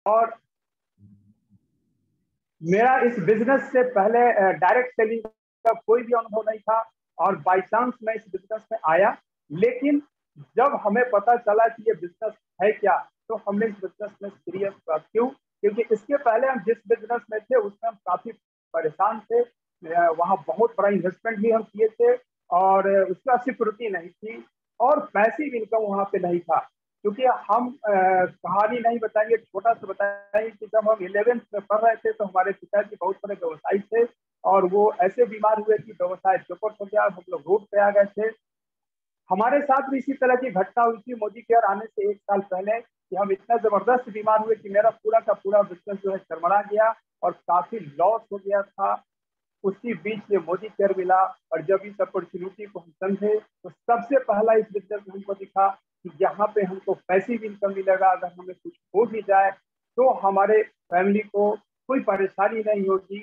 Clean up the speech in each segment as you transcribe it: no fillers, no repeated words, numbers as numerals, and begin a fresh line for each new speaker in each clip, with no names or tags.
और मेरा इस बिजनेस से पहले डायरेक्ट सेलिंग का कोई भी अनुभव नहीं था, और बाई चांस मैं इस बिजनेस में आया। लेकिन जब हमें पता चला कि ये बिजनेस है क्या, तो हमने इस बिजनेस में सीरियस हुआ। क्यों? क्योंकि इसके पहले हम जिस बिजनेस में थे उसमें हम काफी परेशान थे। वहां बहुत बड़ा इन्वेस्टमेंट भी हम किए थे, और उसका सिक्योरिटी नहीं थी, और पैसिव इनकम वहां पे नहीं था। क्योंकि हम कहानी नहीं बताएंगे, छोटा सा बताएंगे कि जब हम 11th में पढ़ रहे थे तो हमारे पिताजी बहुत बड़े व्यवसायी थे, और वो ऐसे बीमार हुए कि व्यवसाय चौपट हो गया, हम लोग रोड पे आ गए थे। हमारे साथ भी इसी तरह की घटना हुई थी मोदी केयर आने से 1 साल पहले, कि हम इतना जबरदस्त बीमार हुए कि मेरा पूरा का पूरा बिजनेस जो है चरमरा गया, और काफी लॉस हो गया था। उसी बीच ये मोदी केयर मिला, और जब इस अपॉर्चुनिटी को हम समझे तो सबसे पहला इस बिजनेस में हमको दिखा कि यहाँ पे हमको पैसिव इनकम मिलेगा। अगर हमें कुछ हो भी जाए तो हमारे फैमिली को कोई परेशानी नहीं होगी।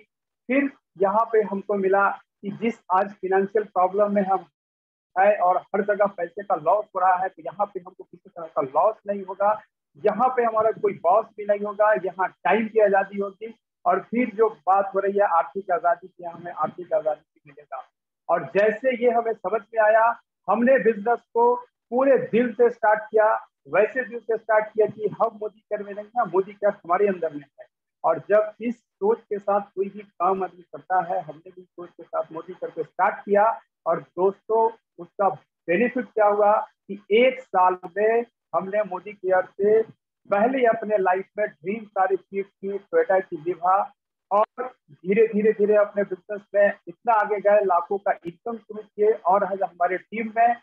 फिर यहाँ पे हमको मिला कि जिस आज फाइनेंशियल प्रॉब्लम में हम है और हर जगह पैसे का लॉस हो रहा है, तो यहाँ पे हमको किसी तरह का लॉस नहीं होगा। यहाँ पे हमारा कोई बॉस भी नहीं होगा, यहाँ टाइम की आज़ादी होगी। और फिर जो बात हो रही है आर्थिक आज़ादी की, हमें आर्थिक आज़ादी भी मिलेगा। और जैसे ये हमें समझ में आया, हमने बिजनेस को पूरे दिल से स्टार्ट किया। वैसे दिल से स्टार्ट किया कि हम मोदी केयर में नहीं है, मोदी केयर हमारे अंदर में है। और जब इस सोच के साथ कोई भी काम आदमी करता है, हमने भी सोच के साथ मोदी केयर को स्टार्ट किया। और दोस्तों, उसका बेनिफिट क्या हुआ कि 1 साल में हमने मोदी केयर से पहले अपने लाइफ में ड्रीम सारी चीज की, टोयोटा की लिवा, और धीरे धीरे धीरे अपने बिजनेस में इतना आगे गए, लाखों का इनकम शुरू किए। और हमारे टीम में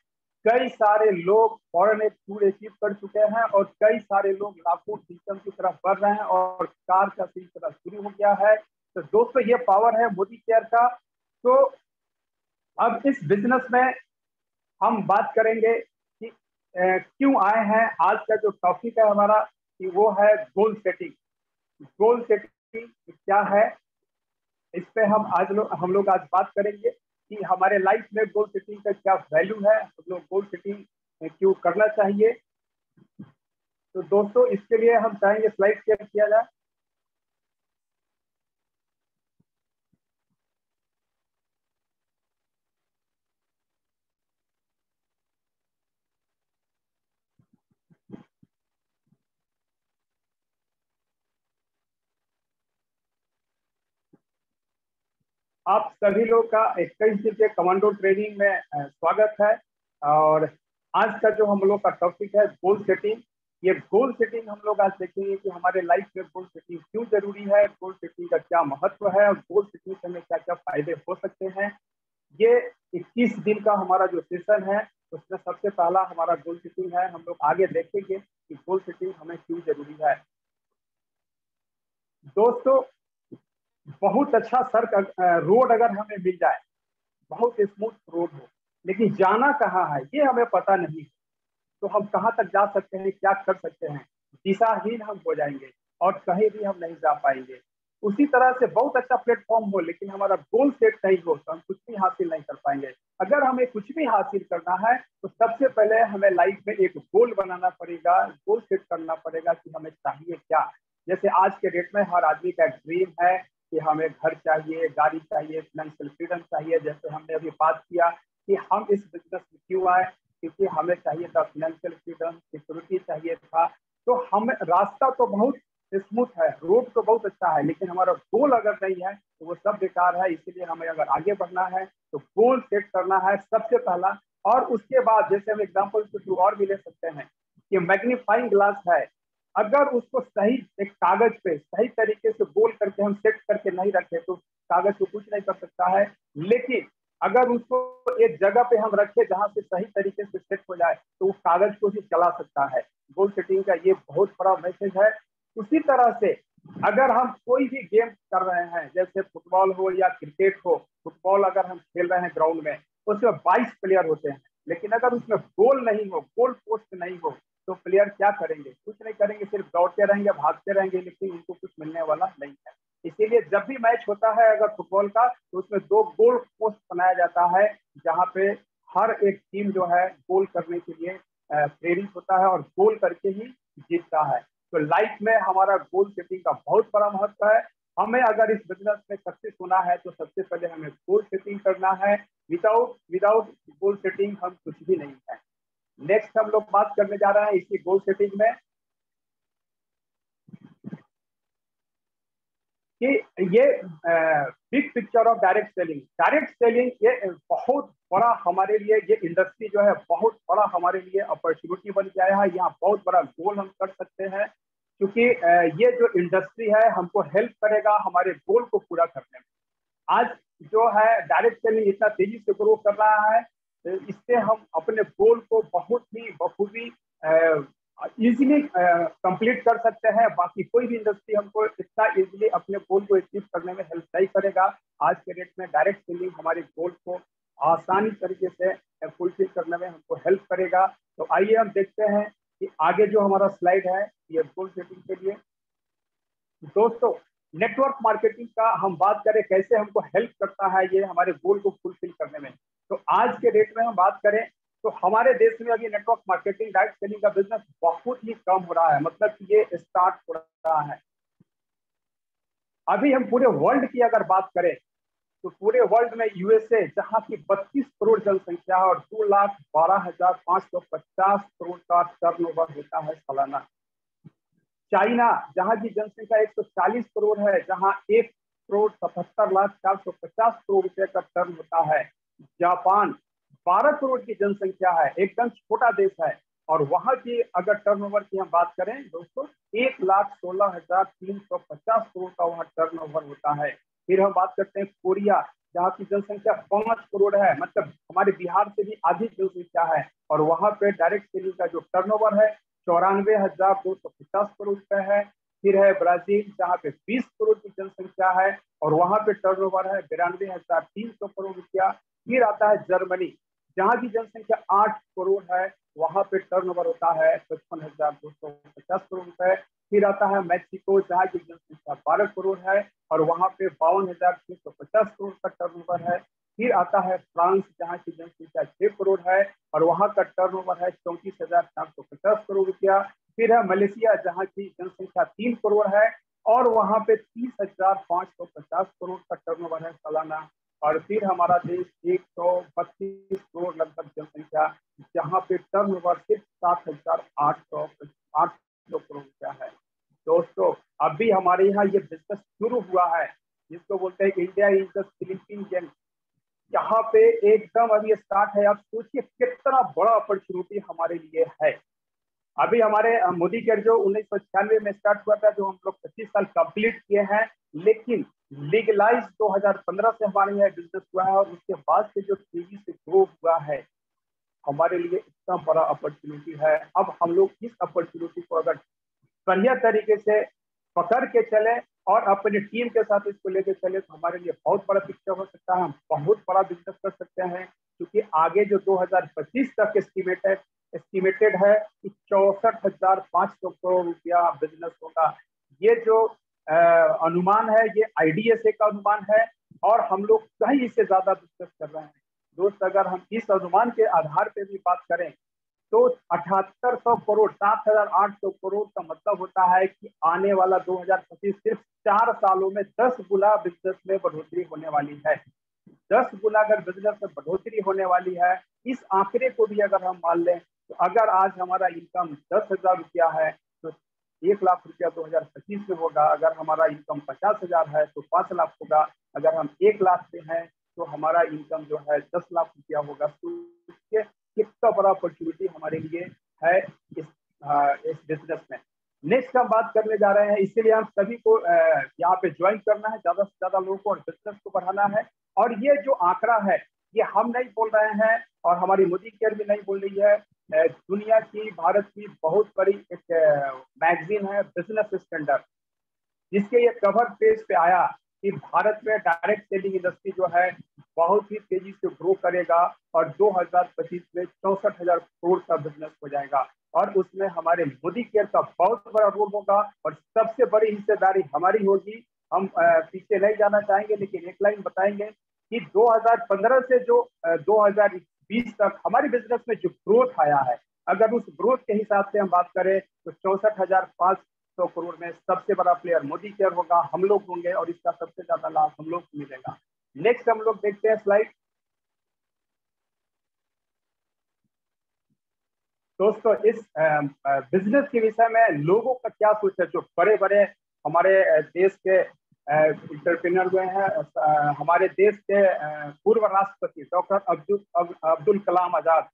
कई सारे लोग फॉरेन एक्सपोर्ट अचीव कर चुके हैं, और कई सारे लोग लाखों इनकम की तरफ बढ़ रहे हैं, और कार का सिलसिला शुरू हो गया है। तो दोस्तों, ये पावर है मोदी केयर का। तो अब इस बिजनेस में हम बात करेंगे कि क्यों आए हैं। आज का जो टॉपिक है हमारा कि वो है गोल सेटिंग। गोल सेटिंग क्या है, इस पे हम लोग आज बात करेंगे कि हमारे लाइफ में गोल सेटिंग का क्या वैल्यू है, हम लोग गोल सेटिंग क्यों करना चाहिए। तो दोस्तों, इसके लिए हम चाहेंगे स्लाइड शेयर किया जाए। आप सभी लोग का 21 दिन के कमांडो ट्रेनिंग में स्वागत है। और आज का जो हम लोग का टॉपिक है गोल सेटिंग। ये गोल सेटिंग हम लोग आज देखेंगे कि हमारे लाइफ में गोल सेटिंग क्यों जरूरी है, गोल सेटिंग का क्या महत्व है, और गोल सेटिंग से हमें क्या क्या फायदे हो सकते हैं। ये 21 दिन का हमारा जो सेशन है उसमें सबसे पहला हमारा गोल सेटिंग है। हम लोग आगे देखेंगे कि गोल सेटिंग हमें क्यों जरूरी है। दोस्तों, बहुत अच्छा सड़क रोड अगर हमें मिल जाए, बहुत स्मूथ रोड हो, लेकिन जाना कहाँ है ये हमें पता नहीं, तो हम कहाँ तक जा सकते हैं, क्या कर सकते हैं, दिशाहीन हम हो जाएंगे और कहीं भी हम नहीं जा पाएंगे। उसी तरह से बहुत अच्छा प्लेटफॉर्म हो, लेकिन हमारा गोल सेट नहीं हो तो हम कुछ भी हासिल नहीं कर पाएंगे। अगर हमें कुछ भी हासिल करना है तो सबसे पहले हमें लाइफ में एक गोल बनाना पड़ेगा, गोल सेट करना पड़ेगा कि हमें चाहिए क्या। जैसे आज के डेट में हर आदमी का ड्रीम है कि हमें घर चाहिए, गाड़ी चाहिए, फाइनेंशियल फ्रीडम चाहिए। जैसे हमने अभी बात किया कि हम इस बिजनेस में क्यों आए, क्योंकि हमें चाहिए था फाइनेंशियल फ्रीडम, सिक्योरिटी चाहिए था। तो हम रास्ता तो बहुत स्मूथ है, रोड तो बहुत अच्छा है, लेकिन हमारा गोल अगर नहीं है तो वो सब बेकार है। इसीलिए हमें अगर आगे बढ़ना है तो गोल सेट करना है सबसे पहला। और उसके बाद जैसे हम एग्जाम्पल के थ्रू और भी ले सकते हैं कि मैग्नीफाइंग ग्लास है, अगर उसको सही एक कागज पे सही तरीके से गोल करके हम सेट करके नहीं रखे तो कागज को कुछ नहीं कर सकता है। लेकिन अगर उसको एक जगह पे हम रखे जहां से सही तरीके से सेट हो जाए तो उस कागज को ही चला सकता है। गोल सेटिंग का ये बहुत बड़ा मैसेज है। उसी तरह से अगर हम कोई भी गेम कर रहे हैं, जैसे फुटबॉल हो या क्रिकेट हो, फुटबॉल अगर हम खेल रहे हैं ग्राउंड में, उसमें 22 प्लेयर होते हैं, लेकिन अगर उसमें गोल नहीं हो, गोल पोस्ट नहीं हो, तो प्लेयर क्या करेंगे, कुछ नहीं करेंगे, सिर्फ दौड़ते रहेंगे, भागते रहेंगे, लेकिन उनको कुछ मिलने वाला नहीं है। इसीलिए जब भी मैच होता है अगर फुटबॉल का, तो उसमें 2 गोल पोस्ट बनाया जाता है, जहां पे हर एक टीम जो है गोल करने के लिए प्रेरित होता है और गोल करके ही जीतता है। तो लाइफ में हमारा गोल सेटिंग का बहुत बड़ा महत्व है। हमें अगर इस बिजनेस में सक्सेस होना है तो सबसे पहले हमें गोल सेटिंग करना है। विदाउट विदाउट गोल सेटिंग हम कुछ भी नहीं है। नेक्स्ट हम लोग बात करने जा रहे हैं इसी गोल सेटिंग में कि ये big picture of direct selling. Direct selling ये बहुत बड़ा हमारे लिए, ये इंडस्ट्री जो है बहुत बड़ा हमारे लिए अपॉर्चुनिटी बन के आया है। यहाँ बहुत बड़ा गोल हम कर सकते हैं, क्योंकि ये जो इंडस्ट्री है हमको हेल्प करेगा हमारे गोल को पूरा करने में। आज जो है डायरेक्ट सेलिंग इतना तेजी से ग्रो कर रहा है, इससे हम अपने गोल को बहुत ही बखूबी इजीली कंप्लीट कर सकते हैं। बाकी कोई भी इंडस्ट्री हमको इतना इजीली अपने गोल को अचीव करने में हेल्प नहीं करेगा। आज के डेट में डायरेक्ट सेलिंग हमारे गोल को आसानी तरीके से फुलफिल करने में हमको हेल्प करेगा। तो आइए हम देखते हैं कि आगे जो हमारा स्लाइड है ये गोल सेटिंग के लिए। दोस्तों, नेटवर्क मार्केटिंग का हम बात करें कैसे हमको हेल्प करता है ये हमारे गोल को फुलफिल करने में, तो आज के डेट में हम बात करें तो हमारे देश में अभी नेटवर्क मार्केटिंग डायरेक्ट सेलिंग का बिजनेस बहुत ही कम हो रहा है, मतलब कि ये स्टार्ट हो रहा है। अभी हम पूरे वर्ल्ड की अगर बात करें तो पूरे वर्ल्ड में यूएसए जहां की 32 करोड़ जनसंख्या है और 2,12,550 करोड़ का टर्नओवर होता है सालाना। चाइना जहां की जनसंख्या 140 करोड़ है, जहां 1,77,450 करोड़ रुपए का टर्न होता है। जापान 12 करोड़ की जनसंख्या है, एकदम छोटा देश है, और वहां की अगर टर्नओवर की हम बात करें दोस्तों 1,16,350 करोड़ का वहां टर्नओवर होता है। फिर हम बात करते हैं कोरिया, जहाँ की जनसंख्या 5 करोड़ है, मतलब हमारे बिहार से भी अधिक जनसंख्या है, और वहां पे डायरेक्ट सेलिंग का जो टर्नओवर है 94,250 करोड़ रुपए है। फिर है ब्राजील जहाँ पे 20 करोड़ की जनसंख्या है और वहां पे टर्नओवर है 92,300 करोड़ रुपया। फिर आता है जर्मनी जहाँ की जनसंख्या 8 करोड़ है, वहां पे टर्नओवर होता है 55,250 करोड़ रुपए। फिर आता है मैक्सिको जहाँ की जनसंख्या 12 करोड़ है और वहां पे 52,650 करोड़ का टर्नओवर है। फिर आता है फ्रांस जहाँ की जनसंख्या 6 करोड़ है और वहां का टर्नओवर है 34,450 करोड़ रुपया। फिर है मलेशिया जहाँ की जनसंख्या 3 करोड़ है और वहां पे 30,550 करोड़ का टर्नओवर है सालाना। और फिर हमारा देश 132 करोड़ लगभग जनसंख्या, जहाँ पे टर्नओवर सिर्फ 7,800 करोड़ रुपया है। दोस्तों, अभी हमारे यहाँ ये बिजनेस शुरू हुआ है जिसको बोलते हैं इंडिया इज द स्लीपिंग जंग। यहाँ पे एकदम अभी स्टार्ट है। आप सोचिए कितना बड़ा अपॉर्चुनिटी हमारे लिए है। अभी हमारे मोदी केयर जो 1996 में स्टार्ट हुआ था, जो हम लोग 25 साल कंप्लीट किए हैं, लेकिन लीगलाइज 2015 से हमारे यहाँ बिजनेस हुआ है और उसके बाद से जो तेजी से ग्रो हुआ है हमारे लिए इतना बड़ा अपॉर्चुनिटी है। अब हम लोग इस अपॉर्चुनिटी को अगर बढ़िया तरीके से पकड़ के चले और अपनी टीम के साथ इसको लेके चले तो हमारे लिए बहुत बड़ा पिक्चर हो सकता है। हम बहुत बड़ा बिजनेस कर सकते हैं, क्योंकि आगे जो 2025 तक एस्टिमेटेड है कि 64,500 करोड़ रुपया बिजनेस होगा। ये जो अनुमान है ये IDSA का अनुमान है और हम लोग कहीं इससे ज्यादा बिजनेस कर रहे हैं। दोस्त, अगर हम इस अनुमान के आधार पे भी बात करें तो 7,800 करोड़ 7,800 करोड़ का मतलब होता है कि आने वाला 2025 सिर्फ 4 सालों में 10 गुना बिजनेस में बढ़ोतरी होने वाली है। 10 गुना अगर बिजनेस में बढ़ोतरी होने वाली है, इस आंकड़े को भी अगर हम मान लें तो अगर आज हमारा इनकम 10,000 रुपया है तो 1 लाख रुपया 2025 में होगा। अगर हमारा इनकम 50,000 है तो 5 लाख होगा। अगर हम 1 लाख पे हैं तो हमारा इनकम जो है 10 लाख रुपया होगा। तो इसके कितना बड़ा अपॉर्चुनिटी हमारे लिए है इस बिजनेस में। नेक्स्ट हम बात करने जा रहे हैं, इसीलिए हम सभी को यहाँ पे ज्वाइन करना है, ज्यादा से ज्यादा लोगों को और बिजनेस को बढ़ाना है। और ये जो आंकड़ा है ये हम नहीं बोल रहे हैं और हमारी मोदी केयर भी नहीं बोल रही है, दुनिया की, भारत की बहुत बड़ी एक मैगजीन है बिजनेस स्टैंडर्ड, जिसके ये कवर पेज पे आया कि भारत में डायरेक्ट सेलिंग इंडस्ट्री जो है बहुत ही तेजी से ग्रो करेगा और 2025 में 64,000 करोड़ का बिजनेस हो जाएगा। और उसमें हमारे मोदी केयर का बहुत बड़ा रोल होगा और सबसे बड़ी हिस्सेदारी हमारी होगी। हम पीछे नहीं जाना चाहेंगे, लेकिन एक लाइन बताएंगे कि 2015 से जो 2020 तक हमारे बिजनेस में जो ग्रोथ आया है, अगर उस ग्रोथ के हिसाब से हम बात करें तो 64,500 100 करोड़ में सबसे बड़ा प्लेयर मोदी केयर होगा, हम लोग होंगे और इसका सबसे ज्यादा लाभ हम लोग को मिलेगा। नेक्स्ट हम लोग देखते हैं स्लाइड। दोस्तों इस बिजनेस के विषय में लोगों का क्या सोच है? जो बड़े बड़े हमारे देश के इंटरप्रेन्योर हुए हैं, हमारे देश के पूर्व राष्ट्रपति डॉक्टर अब्दुल कलाम आजाद,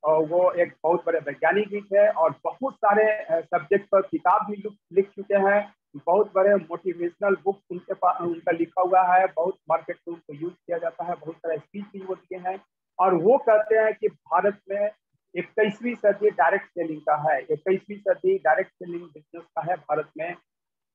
और वो एक बहुत बड़े वैज्ञानिक भी थे और बहुत सारे सब्जेक्ट पर किताब भी लिख चुके हैं। बहुत बड़े मोटिवेशनल बुक उनके पास उनका लिखा हुआ है, बहुत मार्केट में उनको यूज किया जाता है, बहुत सारे स्पीच भी वो दिए हैं। और वो कहते हैं कि भारत में 21वीं सदी डायरेक्ट सेलिंग का है, 21वीं सदी डायरेक्ट सेलिंग बिजनेस का है भारत में।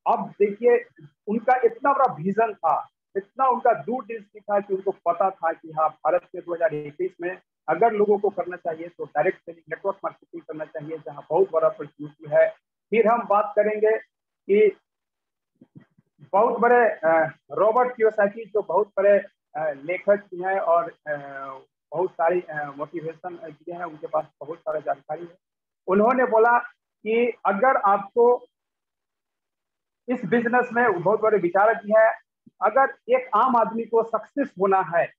अब देखिए उनका इतना बड़ा विजन था, इतना उनका दूरदृष्टि था कि उनको पता था कि हाँ भारत में 2021 में अगर लोगों को करना चाहिए तो डायरेक्ट सेलिंग नेटवर्क मार्केटिंग करना चाहिए, जहाँ बहुत बड़ा अपॉर्चुनिटी है। फिर हम बात करेंगे कि बहुत बड़े रॉबर्ट कियोसाकी जो बहुत बड़े लेखक भी हैं और बहुत सारी मोटिवेशन दिए हैं, उनके पास बहुत सारा जानकारी है। उन्होंने बोला कि अगर आपको इस बिजनेस में, बहुत बड़े विचारक भी है, अगर एक आम आदमी को सक्सेस होना है,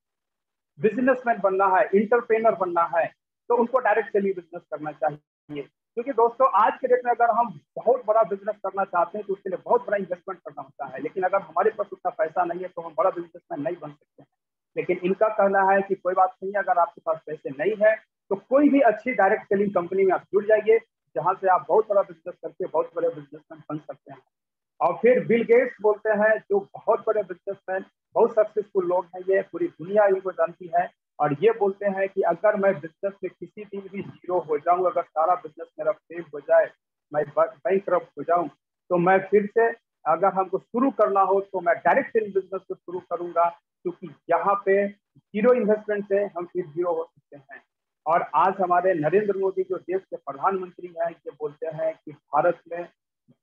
बिजनेसमैन बनना है, इंटरप्रेनर बनना है, तो उनको डायरेक्ट सेलिंग बिजनेस करना चाहिए। क्योंकि दोस्तों आज के डेट में अगर हम बहुत बड़ा बिजनेस करना चाहते हैं तो उसके लिए बहुत बड़ा इन्वेस्टमेंट करना होता है, लेकिन अगर हमारे पास उतना पैसा नहीं है तो हम बड़ा बिजनेसमैन नहीं बन सकते हैं। लेकिन इनका कहना है कि कोई बात नहीं, अगर आपके पास पैसे नहीं है तो कोई भी अच्छी डायरेक्ट सेलिंग कंपनी में आप जुड़ जाइए, जहां से आप बहुत बड़ा बिजनेस करके बहुत बड़े बिजनेसमैन बन सकते हैं। और फिर बिल गेट्स बोलते हैं, जो बहुत बड़े बिजनेसमैन, बहुत सक्सेसफुल लोग हैं, ये पूरी दुनिया इनको जानती है, और ये बोलते हैं कि अगर मैं बिजनेस में किसी दिन भी जीरो हो जाऊं, अगर सारा बिजनेस मेरा फेल हो जाए, मैं बैंकरप्ट हो जाऊं, तो मैं फिर से, अगर हमको शुरू करना हो तो मैं डायरेक्ट सेलिंग बिजनेस को शुरू करूंगा, क्योंकि यहाँ पे जीरो इन्वेस्टमेंट से हम फिर जीरो हो सकते हैं। और आज हमारे नरेंद्र मोदी जो देश के प्रधानमंत्री हैं, ये बोलते हैं कि भारत में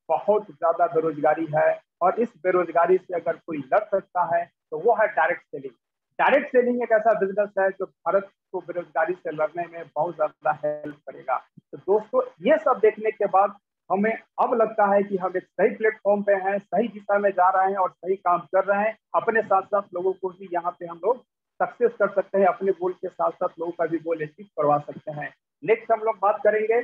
बहुत ज्यादा बेरोजगारी है और इस बेरोजगारी से अगर कोई लड़ सकता है तो वो है डायरेक्ट सेलिंग। डायरेक्ट सेलिंग एक ऐसा बिजनेस है जो भारत को बेरोजगारी से लड़ने में बहुत ज्यादा हेल्प करेगा। तो दोस्तों ये सब देखने के बाद हमें अब लगता है कि हम एक सही प्लेटफॉर्म पे हैं, सही दिशा में जा रहे हैं और सही काम कर रहे हैं। अपने साथ साथ लोगों को भी यहाँ पे हम लोग सक्सेस कर सकते हैं, अपने गोल के साथ साथ लोगों का भी गोल अचीव करवा सकते हैं। नेक्स्ट हम लोग बात करेंगे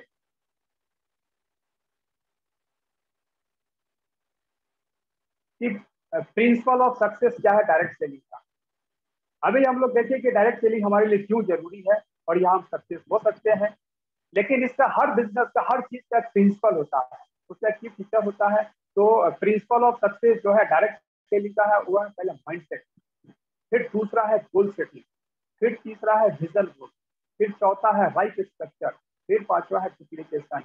कि प्रिंसिपल ऑफ सक्सेस क्या है डायरेक्ट सेलिंग का। अभी हम लोग देखिए कि डायरेक्ट सेलिंग हमारे लिए क्यों जरूरी है और यहाँ हम सक्सेस हो सकते हैं। लेकिन इसका हर बिजनेस का, हर चीज का प्रिंसिपल होता है, उसका की फीचर होता है। तो प्रिंसिपल ऑफ सक्सेस जो है डायरेक्ट सेलिंग का है, वो है पहले माइंडसेट, फिर दूसरा है गोल सेटिंग, फिर तीसरा है विजन ग्रोथ, फिर चौथा है राइट स्ट्रक्चर, फिर पांचवा है डुप्लीकेशन।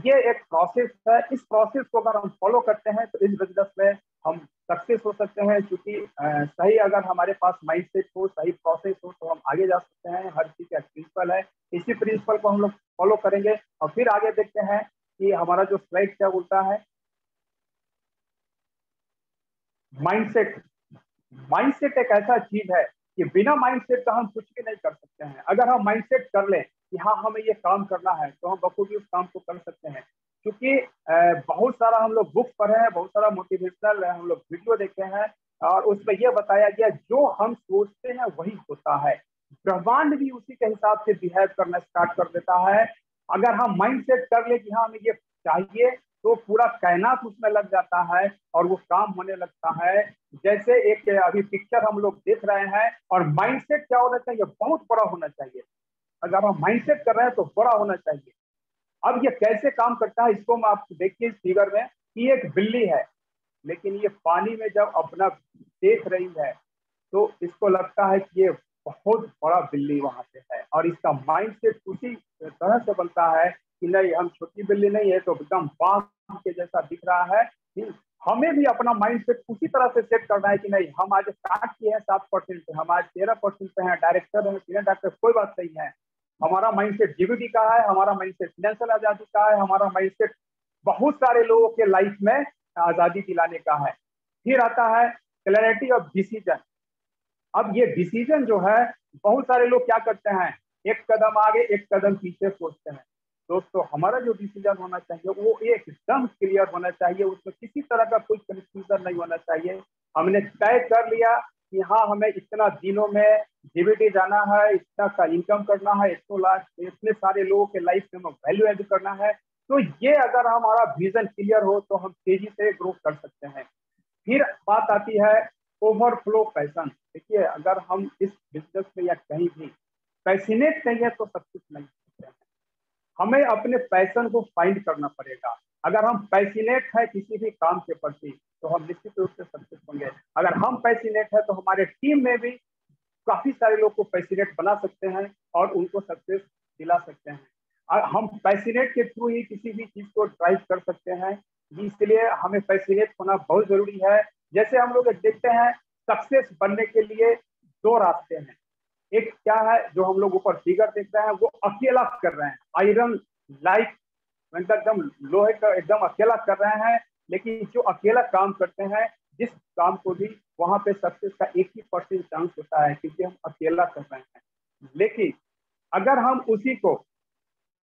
ये एक प्रोसेस है, इस प्रोसेस को अगर हम फॉलो करते हैं तो इस बिजनेस में हम सक्सेस हो सकते हैं। क्योंकि सही अगर हमारे पास माइंडसेट हो, सही प्रोसेस हो, तो हम आगे जा सकते हैं। हर चीज का प्रिंसिपल है, इसी प्रिंसिपल को हम लोग फॉलो करेंगे। और फिर आगे देखते हैं कि हमारा जो स्लाइड क्या बोलता है। माइंडसेट, माइंडसेट एक ऐसा चीज है कि बिना माइंडसेट का हम कुछ भी नहीं कर सकते हैं। अगर हम माइंडसेट कर लें कि हाँ हमें ये काम करना है, तो हम बखूबी उस काम को कर सकते हैं। क्योंकि बहुत सारा हम लोग बुक्स पढ़े हैं, बहुत सारा मोटिवेशनल हम लोग वीडियो देखे हैं, और उसमें यह बताया गया जो हम सोचते हैं वही होता है। ब्रह्मांड भी उसी के हिसाब से बिहेव करना स्टार्ट कर देता है। अगर हम माइंडसेट कर ले कि हाँ हमें ये चाहिए, तो पूरा कायनात उसमें लग जाता है और वो काम होने लगता है। जैसे एक अभी पिक्चर हम लोग देख रहे हैं, और माइंडसेट क्या होना चाहिए, बहुत बड़ा होना चाहिए। अगर हम माइंडसेट कर रहे हैं तो बड़ा होना चाहिए। अब ये कैसे काम करता है, इसको मैं आपको देखिए फिगर में, कि एक बिल्ली है, लेकिन ये पानी में जब अपना देख रही है तो इसको लगता है कि ये बहुत बड़ा बिल्ली वहां पे है, और इसका माइंडसेट उसी तरह से बनता है कि नहीं हम छोटी बिल्ली नहीं है, तो एकदम बाघ के जैसा दिख रहा है। हमें भी अपना माइंडसेट उसी तरह से सेट करना है कि नहीं हम आज स्टार्ट किए हैं 7% पे, हम आज 13% पे हैं, डायरेक्टर हैं, सीनियर डायरेक्टर, कोई बात नहीं है। हमारा माइंडसेट जीबीटी का है, हमारा माइंडसेट फाइनेंशियल आजादी का है, हमारा माइंडसेट बहुत सारे लोगों के लाइफ में आजादी दिलाने का है। फिर आता है क्लैरिटी ऑफ डिसीजन। अब ये डिसीजन जो है, बहुत सारे लोग क्या करते हैं, एक कदम आगे एक कदम पीछे सोचते हैं। दोस्तों हमारा जो डिसीजन होना चाहिए वो एकदम क्लियर होना चाहिए, उसमें किसी तरह का कोई कंफ्यूजन नहीं होना चाहिए। हमने तय कर लिया कि हाँ हमें इतना दिनों में जीबीटी जाना है, इतना का इनकम करना है, इतने सारे लोगों के लाइफ में वैल्यू एड करना है। तो ये अगर हमारा विजन क्लियर हो तो हम तेजी से ग्रो कर सकते हैं। फिर बात आती है ओवरफ्लो पैशन। देखिए अगर हम इस बिजनेस में या कहीं भी पैशनेट नहीं है तो सब कुछ नहीं सकते हैं। हमें अपने पैशन को फाइंड करना पड़ेगा। अगर हम पैशनेट है किसी भी काम के प्रति तो हम निश्चित रूप से सक्सेस होंगे। अगर हम पैशनेट है तो हमारे टीम में भी काफी सारे लोग को पैशनेट बना सकते हैं और उनको सक्सेस दिला सकते हैं। और हम पैशनेट के थ्रू ही किसी भी चीज को ड्राइव कर सकते हैं, इसलिए हमें पैशनेट होना बहुत जरूरी है। जैसे हम लोग देखते हैं सक्सेस बनने के लिए दो रास्ते हैं। एक क्या है जो हम लोग ऊपर फिगर देख रहे हैं वो अकेला कर रहे हैं, आयरन लाइक एकदम लोहे का एकदम अकेला कर रहे हैं। लेकिन जो अकेला काम करते हैं जिस काम को भी वहां पे सक्सेस का 1% चांस होता है क्योंकि हम अकेला कर रहे हैं। लेकिन अगर हम उसी को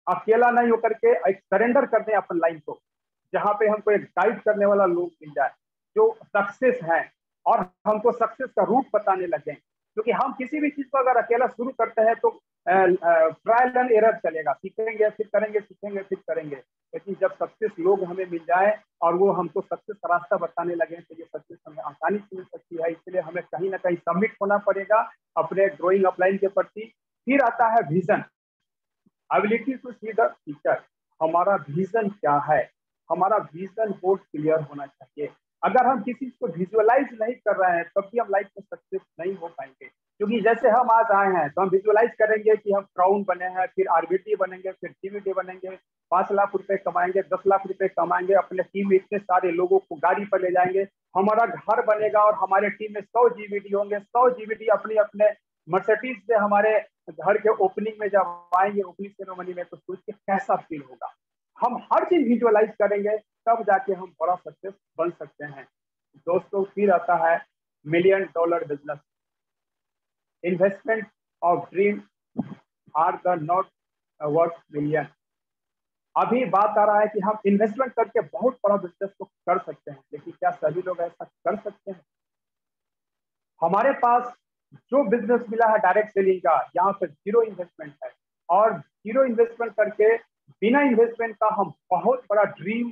अकेला नहीं होकर के एक सरेंडर कर दें अपन लाइन को, जहां पे हमको एक गाइड करने वाला लोग मिल जाए जो सक्सेस है और हमको सक्सेस का रूट बताने लगे। क्योंकि हम किसी भी चीज को अगर अकेला शुरू करते हैं तो ट्रायल एंड एरर चलेगा, सीखेंगे फिर करेंगे, सीखेंगे फिर करेंगे। लेकिन जब सक्सेस लोग हमें मिल जाए और वो हमको सक्सेस का रास्ता बताने लगे तो ये सक्सेस हमें आसानी से मिल सकती है। इसलिए हमें कहीं ना कहीं सबमिट होना पड़ेगा अपने ग्रोइंग अपलाइन के प्रति। फिर आता है vision, ability to see the future. हमारा विजन क्या है, हमारा विजन बहुत क्लियर होना चाहिए। अगर हम किसी को विजुअलाइज नहीं कर रहे हैं तब भी हम लाइफ में सक्सेस नहीं हो पाएंगे। क्योंकि जैसे हम आज आए हैं तो हम विजुअलाइज करेंगे कि हम क्राउन बने हैं, फिर आरबीटी बनेंगे, फिर टीवीटी बनेंगे, 5 लाख रुपए कमाएंगे, 10 लाख रुपए कमाएंगे, अपने टीम में इतने सारे लोगों को गाड़ी पर ले जाएंगे, हमारा घर बनेगा और हमारे टीम में 100 जीबीटी होंगे। 100 जीबीटी अपने अपने मर्सिडीज से हमारे घर के ओपनिंग में जब आएंगे, ओपनिंग सेरेमनी में, तो सोच के कैसा फील होगा। हम हर चीज विजुअलाइज करेंगे तब जाके हम बड़ा सक्सेस बन सकते हैं। दोस्तों फिर आता है $1 million business. Investment of dream are the not worth million. अभी बात आ रहा है कि हम इन्वेस्टमेंट करके बहुत बड़ा बिजनेस को कर सकते हैं, लेकिन क्या सभी लोग ऐसा कर सकते हैं? हमारे पास जो बिजनेस मिला है डायरेक्ट सेलिंग का, यहाँ पे 0 इन्वेस्टमेंट है और 0 इन्वेस्टमेंट करके बिना इन्वेस्टमेंट का हम बहुत बड़ा ड्रीम,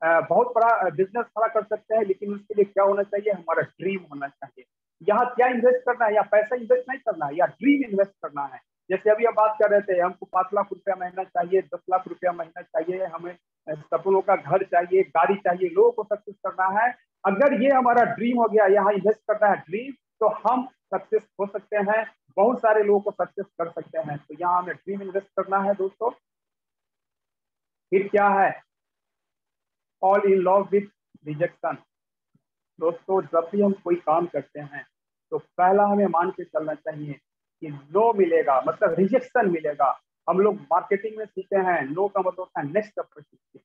बहुत बड़ा बिजनेस खड़ा कर सकते हैं। लेकिन उसके लिए क्या होना चाहिए? हमारा ड्रीम होना चाहिए। यहाँ क्या इन्वेस्ट करना है? या पैसा इन्वेस्ट नहीं करना है, या ड्रीम इन्वेस्ट करना है। जैसे अभी हम बात कर रहे थे, हमको 5 लाख रुपया महीना चाहिए, 10 लाख रुपया महीना चाहिए, हमें सपनों का घर चाहिए, गाड़ी चाहिए, लोगों को सक्सेस करना है। अगर ये हमारा ड्रीम हो गया, यहाँ इन्वेस्ट करना है ड्रीम, तो हम सक्सेस हो सकते हैं, बहुत सारे लोगों को सक्सेस कर सकते हैं। तो यहाँ हमें ड्रीम इन्वेस्ट करना है दोस्तों। फिर क्या है? All in love with rejection. दोस्तों जब भी हम कोई काम करते हैं तो पहला हमें मान के चलना चाहिए कि नो मिलेगा मतलब रिजेक्शन मिलेगा। हम लोग मार्केटिंग में सीखे हैं नो का मतलब होता है नेक्स्ट अपॉर्चुनिटी।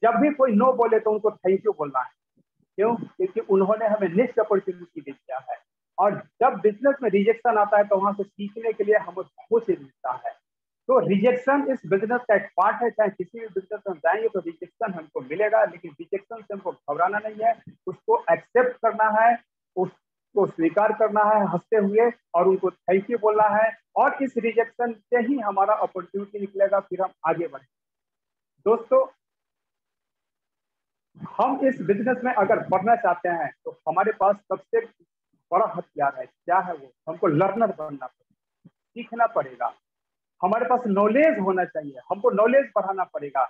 जब भी कोई नो बोले तो उनको थैंक यू बोलना है। क्यों? क्योंकि उन्होंने हमें नेक्स्ट अपॉर्चुनिटी दे दिया है। और जब बिजनेस में रिजेक्शन आता है तो वहां से सीखने के लिए हमें बहुत ही मिलता है। तो रिजेक्शन इस बिजनेस का एक पार्ट है। चाहे किसी भी बिजनेस में जाएंगे तो रिजेक्शन हमको मिलेगा, लेकिन रिजेक्शन से हमको घबराना नहीं है, उसको एक्सेप्ट करना है, उसको स्वीकार करना है हंसते हुए, और उनको थैंक यू बोलना है। और इस रिजेक्शन से ही हमारा अपॉर्चुनिटी निकलेगा, फिर हम आगे बढ़े। दोस्तों हम इस बिजनेस में अगर बढ़ना चाहते हैं तो हमारे पास सबसे बड़ा हथियार है। क्या है वो? हमको लर्नर बनना पड़ेगा, सीखना पड़ेगा। हमारे पास नॉलेज होना चाहिए, हमको नॉलेज बढ़ाना पड़ेगा।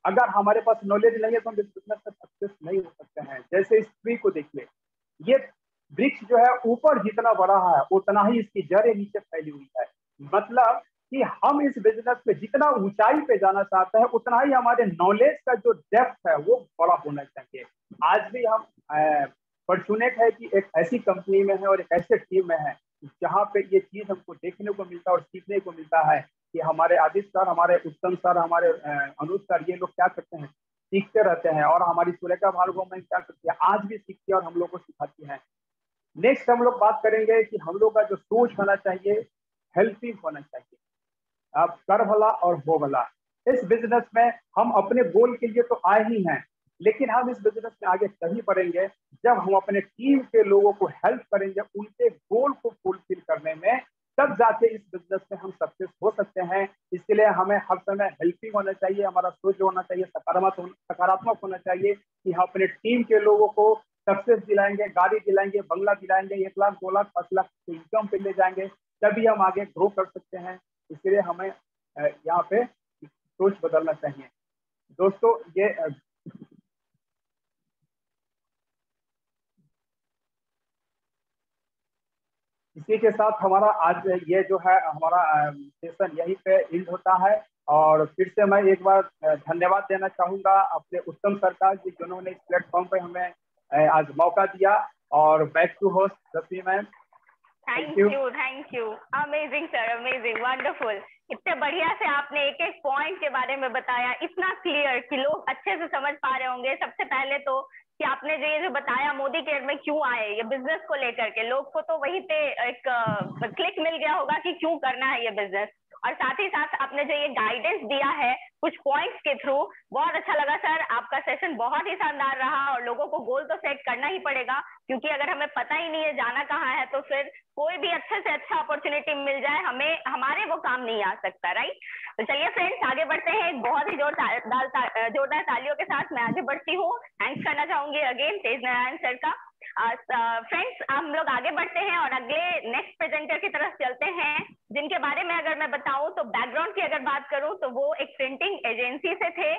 अगर हमारे पास नॉलेज नहीं है तो हम इस बिजनेस में सक्सेस नहीं हो सकते हैं। जैसे इस ट्री को देखिए, ये वृक्ष जो है ऊपर जितना बड़ा है उतना ही इसकी जड़ें नीचे फैली हुई है। मतलब कि हम इस बिजनेस में जितना ऊंचाई पे जाना चाहते हैं उतना ही हमारे नॉलेज का जो डेप्थ है वो बड़ा होना चाहिए। आज भी हम फॉर्चुनेट है कि एक ऐसी कंपनी में है और एक ऐसे टीम में है जहाँ पे ये चीज हमको देखने को मिलता है और सीखने को मिलता है कि हमारे आदित्य सर, हमारे उत्तम सर, हमारे अनुज सर, ये लोग क्या करते हैं, सीखते रहते हैं। और हमारी सुरेखा भार्गव मैम क्या करती है, आज भी सीखती है और हम लोग को सिखाती है। नेक्स्ट हम लोग बात करेंगे कि हम लोग का जो सोच होना चाहिए हेल्थी होना चाहिए। कर भला और हो भला। इस बिजनेस में हम अपने गोल के लिए तो आए ही हैं, लेकिन हम इस बिजनेस में आगे तभी बढ़ेंगे जब हम अपने टीम के लोगों को हेल्प करेंगे उनके गोल को फुलफिल करने में, तब जाके इस बिजनेस में हम सक्सेस हो सकते हैं। इसके लिए हमें हर समय हेल्पिंग होना चाहिए, हमारा सोच होना चाहिए, सकारात्मक होना चाहिए कि हम अपने टीम के लोगों को सक्सेस दिलाएंगे, गाड़ी दिलाएंगे, बंगला दिलाएंगे, 1 लाख 2 लाख 5 लाख इनकम पे ले जाएंगे, तभी हम आगे ग्रो कर सकते हैं। इसलिए हमें यहाँ पे सोच बदलना चाहिए दोस्तों। ये इसी के साथ हमारा आज ये जो है हमारा सेशन यहीं पे एंड होता है। और फिर से मैं एक बार धन्यवाद देना चाहूंगा अपने उत्तम सरकार जी, जिन्होंने इस प्लेटफॉर्म पे हमें आज मौका दिया। और back to host Rashmi ma'am.
Thank you. Amazing sir, amazing, wonderful. इतने बढ़िया से आपने एक एक पॉइंट के बारे में बताया, इतना क्लियर कि लोग अच्छे से समझ पा रहे होंगे। सबसे पहले तो कि आपने जो बताया मोदी केयर में क्यों आए, ये बिजनेस को लेकर के, लोग को तो वहीं पे एक क्लिक मिल गया होगा कि क्यों करना है ये बिजनेस। और साथ ही साथ आपने जो ये गाइडेंस दिया है कुछ पॉइंट्स के थ्रू, बहुत अच्छा लगा सर। आपका सेशन बहुत ही शानदार रहा। और लोगों को गोल तो सेट करना ही पड़ेगा, क्योंकि अगर हमें पता ही नहीं है जाना कहाँ है, तो फिर कोई भी अच्छे से अच्छा अपॉर्चुनिटी मिल जाए हमें, हमारे वो काम नहीं आ सकता, राइट। तो चलिए फ्रेंड्स, आगे बढ़ते हैं। एक बहुत ही जोरदार तालियों के साथ मैं आगे बढ़ती हूँ। थैंक्स करना चाहूंगी अगेन तेज नारायण सर का। फ्रेंड्स, हम लोग आगे बढ़ते हैं और अगले नेक्स्ट प्रेजेंटर की तरफ चलते हैं, जिनके बारे में अगर मैं बताऊं तो बैकग्राउंड की अगर बात करूं तो वो एक प्रिंटिंग एजेंसी से थे।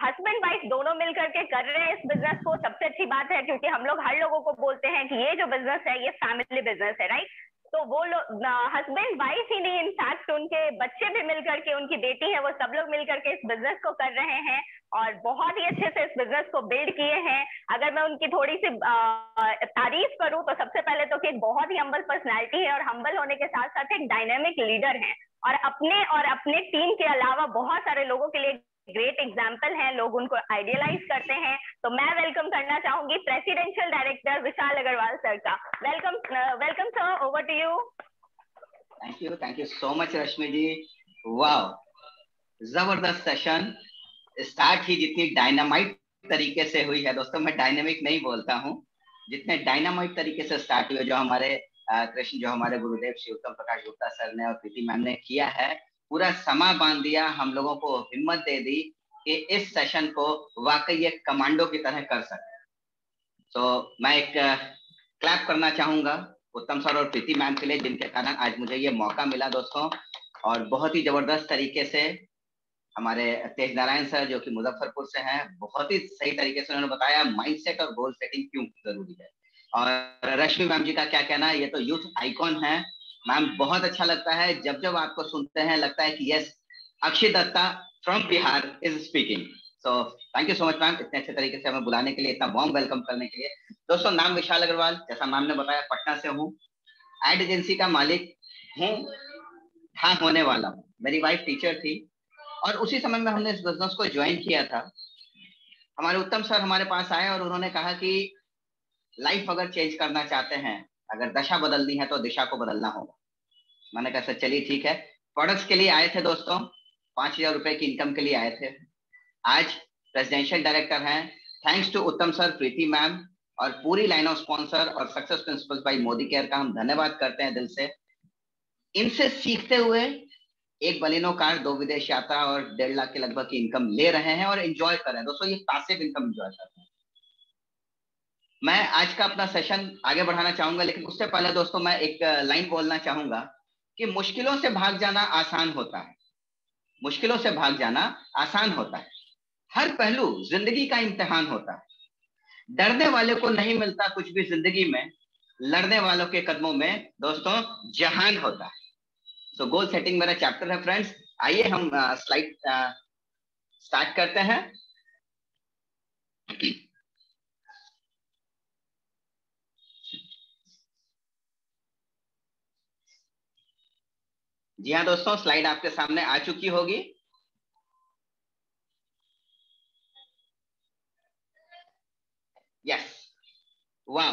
हस्बैंड वाइफ दोनों मिलकर के कर रहे हैं इस बिजनेस को। सबसे अच्छी बात है, क्योंकि हम लोग हर लोगों को बोलते हैं कि ये जो बिजनेस है ये फैमिली बिजनेस है, राइट। तो वो लोग हस्बैंड वाइफ ही नहीं, इनफैक्ट उनके बच्चे भी मिलकर के, उनकी बेटी है, वो सब लोग मिलकर के इस बिजनेस को कर रहे हैं और बहुत ही अच्छे से इस बिजनेस को बिल्ड किए हैं। अगर मैं उनकी थोड़ी सी तारीफ करूं तो सबसे पहले तो कि एक बहुत ही हम्बल पर्सनैलिटी है, और हम्बल होने के साथ साथ एक डायनेमिक लीडर है, और अपने टीम के अलावा बहुत सारे लोगों के लिए ग्रेट एग्जाम्पल हैं। लोग उनको आइडियलाइज करते हैं। तो मैं वेलकम करना चाहूंगी presidential director Vishal Agarwal sir का। Welcome, welcome sir, over to you.
Thank you so much Rashmi ji. वाह, जबरदस्त सेशन। स्टार्ट ही जितनी डायनामाइट तरीके से हुई है दोस्तों, मैं डायनेमिक नहीं बोलता हूँ, जितने डायनामाइट तरीके से स्टार्ट हुए, जो हमारे कृष्ण, जो हमारे गुरुदेव श्री उत्तम प्रकाश गुप्ता सर ने और प्रीति मैम ने किया है, पूरा समा बांध दिया, हम लोगों को हिम्मत दे दी कि इस सेशन को वाकई एक कमांडो की तरह कर सके। तो मैं एक क्लैप करना चाहूंगा उत्तम सर और प्रीति मैम के लिए, जिनके कारण आज मुझे ये मौका मिला दोस्तों। और बहुत ही जबरदस्त तरीके से हमारे तेज नारायण सर, जो कि मुजफ्फरपुर से हैं, बहुत ही सही तरीके से उन्होंने बताया माइंडसेट और गोल सेटिंग क्यों जरूरी है। और रश्मि मैम जी का क्या कहना है, ये तो यूथ आइकॉन है। मैम, बहुत अच्छा लगता है जब जब आपको सुनते हैं, लगता है कि yes, Akshay Datta from Bihar is speaking. So thank you so much ma'am, इतने अच्छे तरीके से हमें बुलाने के लिए, इतना वार्म वेलकम करने के लिए। दोस्तों, नाम विशाल अग्रवाल, जैसा मैम ने बताया, पटना से हूँ। एड एजेंसी का मालिक हूँ, हाँ होने वाला हूँ। मेरी वाइफ टीचर थी और उसी समय में हमने इस बिजनेस को ज्वाइन किया था। हमारे उत्तम सर हमारे पास आए और उन्होंने कहा कि लाइफ अगर चेंज करना चाहते हैं, अगर दशा बदलनी है तो दिशा को बदलना होगा। मैंने कहा सर चलिए ठीक है। प्रोडक्ट्स के लिए आए थे दोस्तों, 5,000 रुपए की इनकम के लिए आए थे। आज प्रेसिडेंशियल डायरेक्टर हैं, thanks to Uttam sir, Preeti ma'am और पूरी लाइन ऑफ स्पॉन्सर और success principles by Modicare का हम धन्यवाद करते हैं दिल से। इनसे सीखते हुए एक बलिनो कार, 2 विदेश यात्रा और 1.5 लाख के लगभग की इनकम ले रहे हैं और एंजॉय कर रहे हैं दोस्तों। ये पैसिव इनकम एंजॉय कर रहे हैं। मैं आज का अपना सेशन आगे बढ़ाना चाहूंगा, लेकिन उससे पहले दोस्तों मैं एक लाइन बोलना चाहूंगा कि मुश्किलों से भाग जाना आसान होता है, मुश्किलों से भाग जाना आसान होता है। हर पहलू जिंदगी का इम्तिहान होता है। डरने वाले को नहीं मिलता कुछ भी जिंदगी में, लड़ने वालों के कदमों में दोस्तों जहान होता है। सो गोल सेटिंग मेरा चैप्टर है फ्रेंड्स। आइए हम स्लाइड स्टार्ट करते हैं। जी हाँ दोस्तों, स्लाइड आपके सामने आ चुकी होगी। यस, वाह,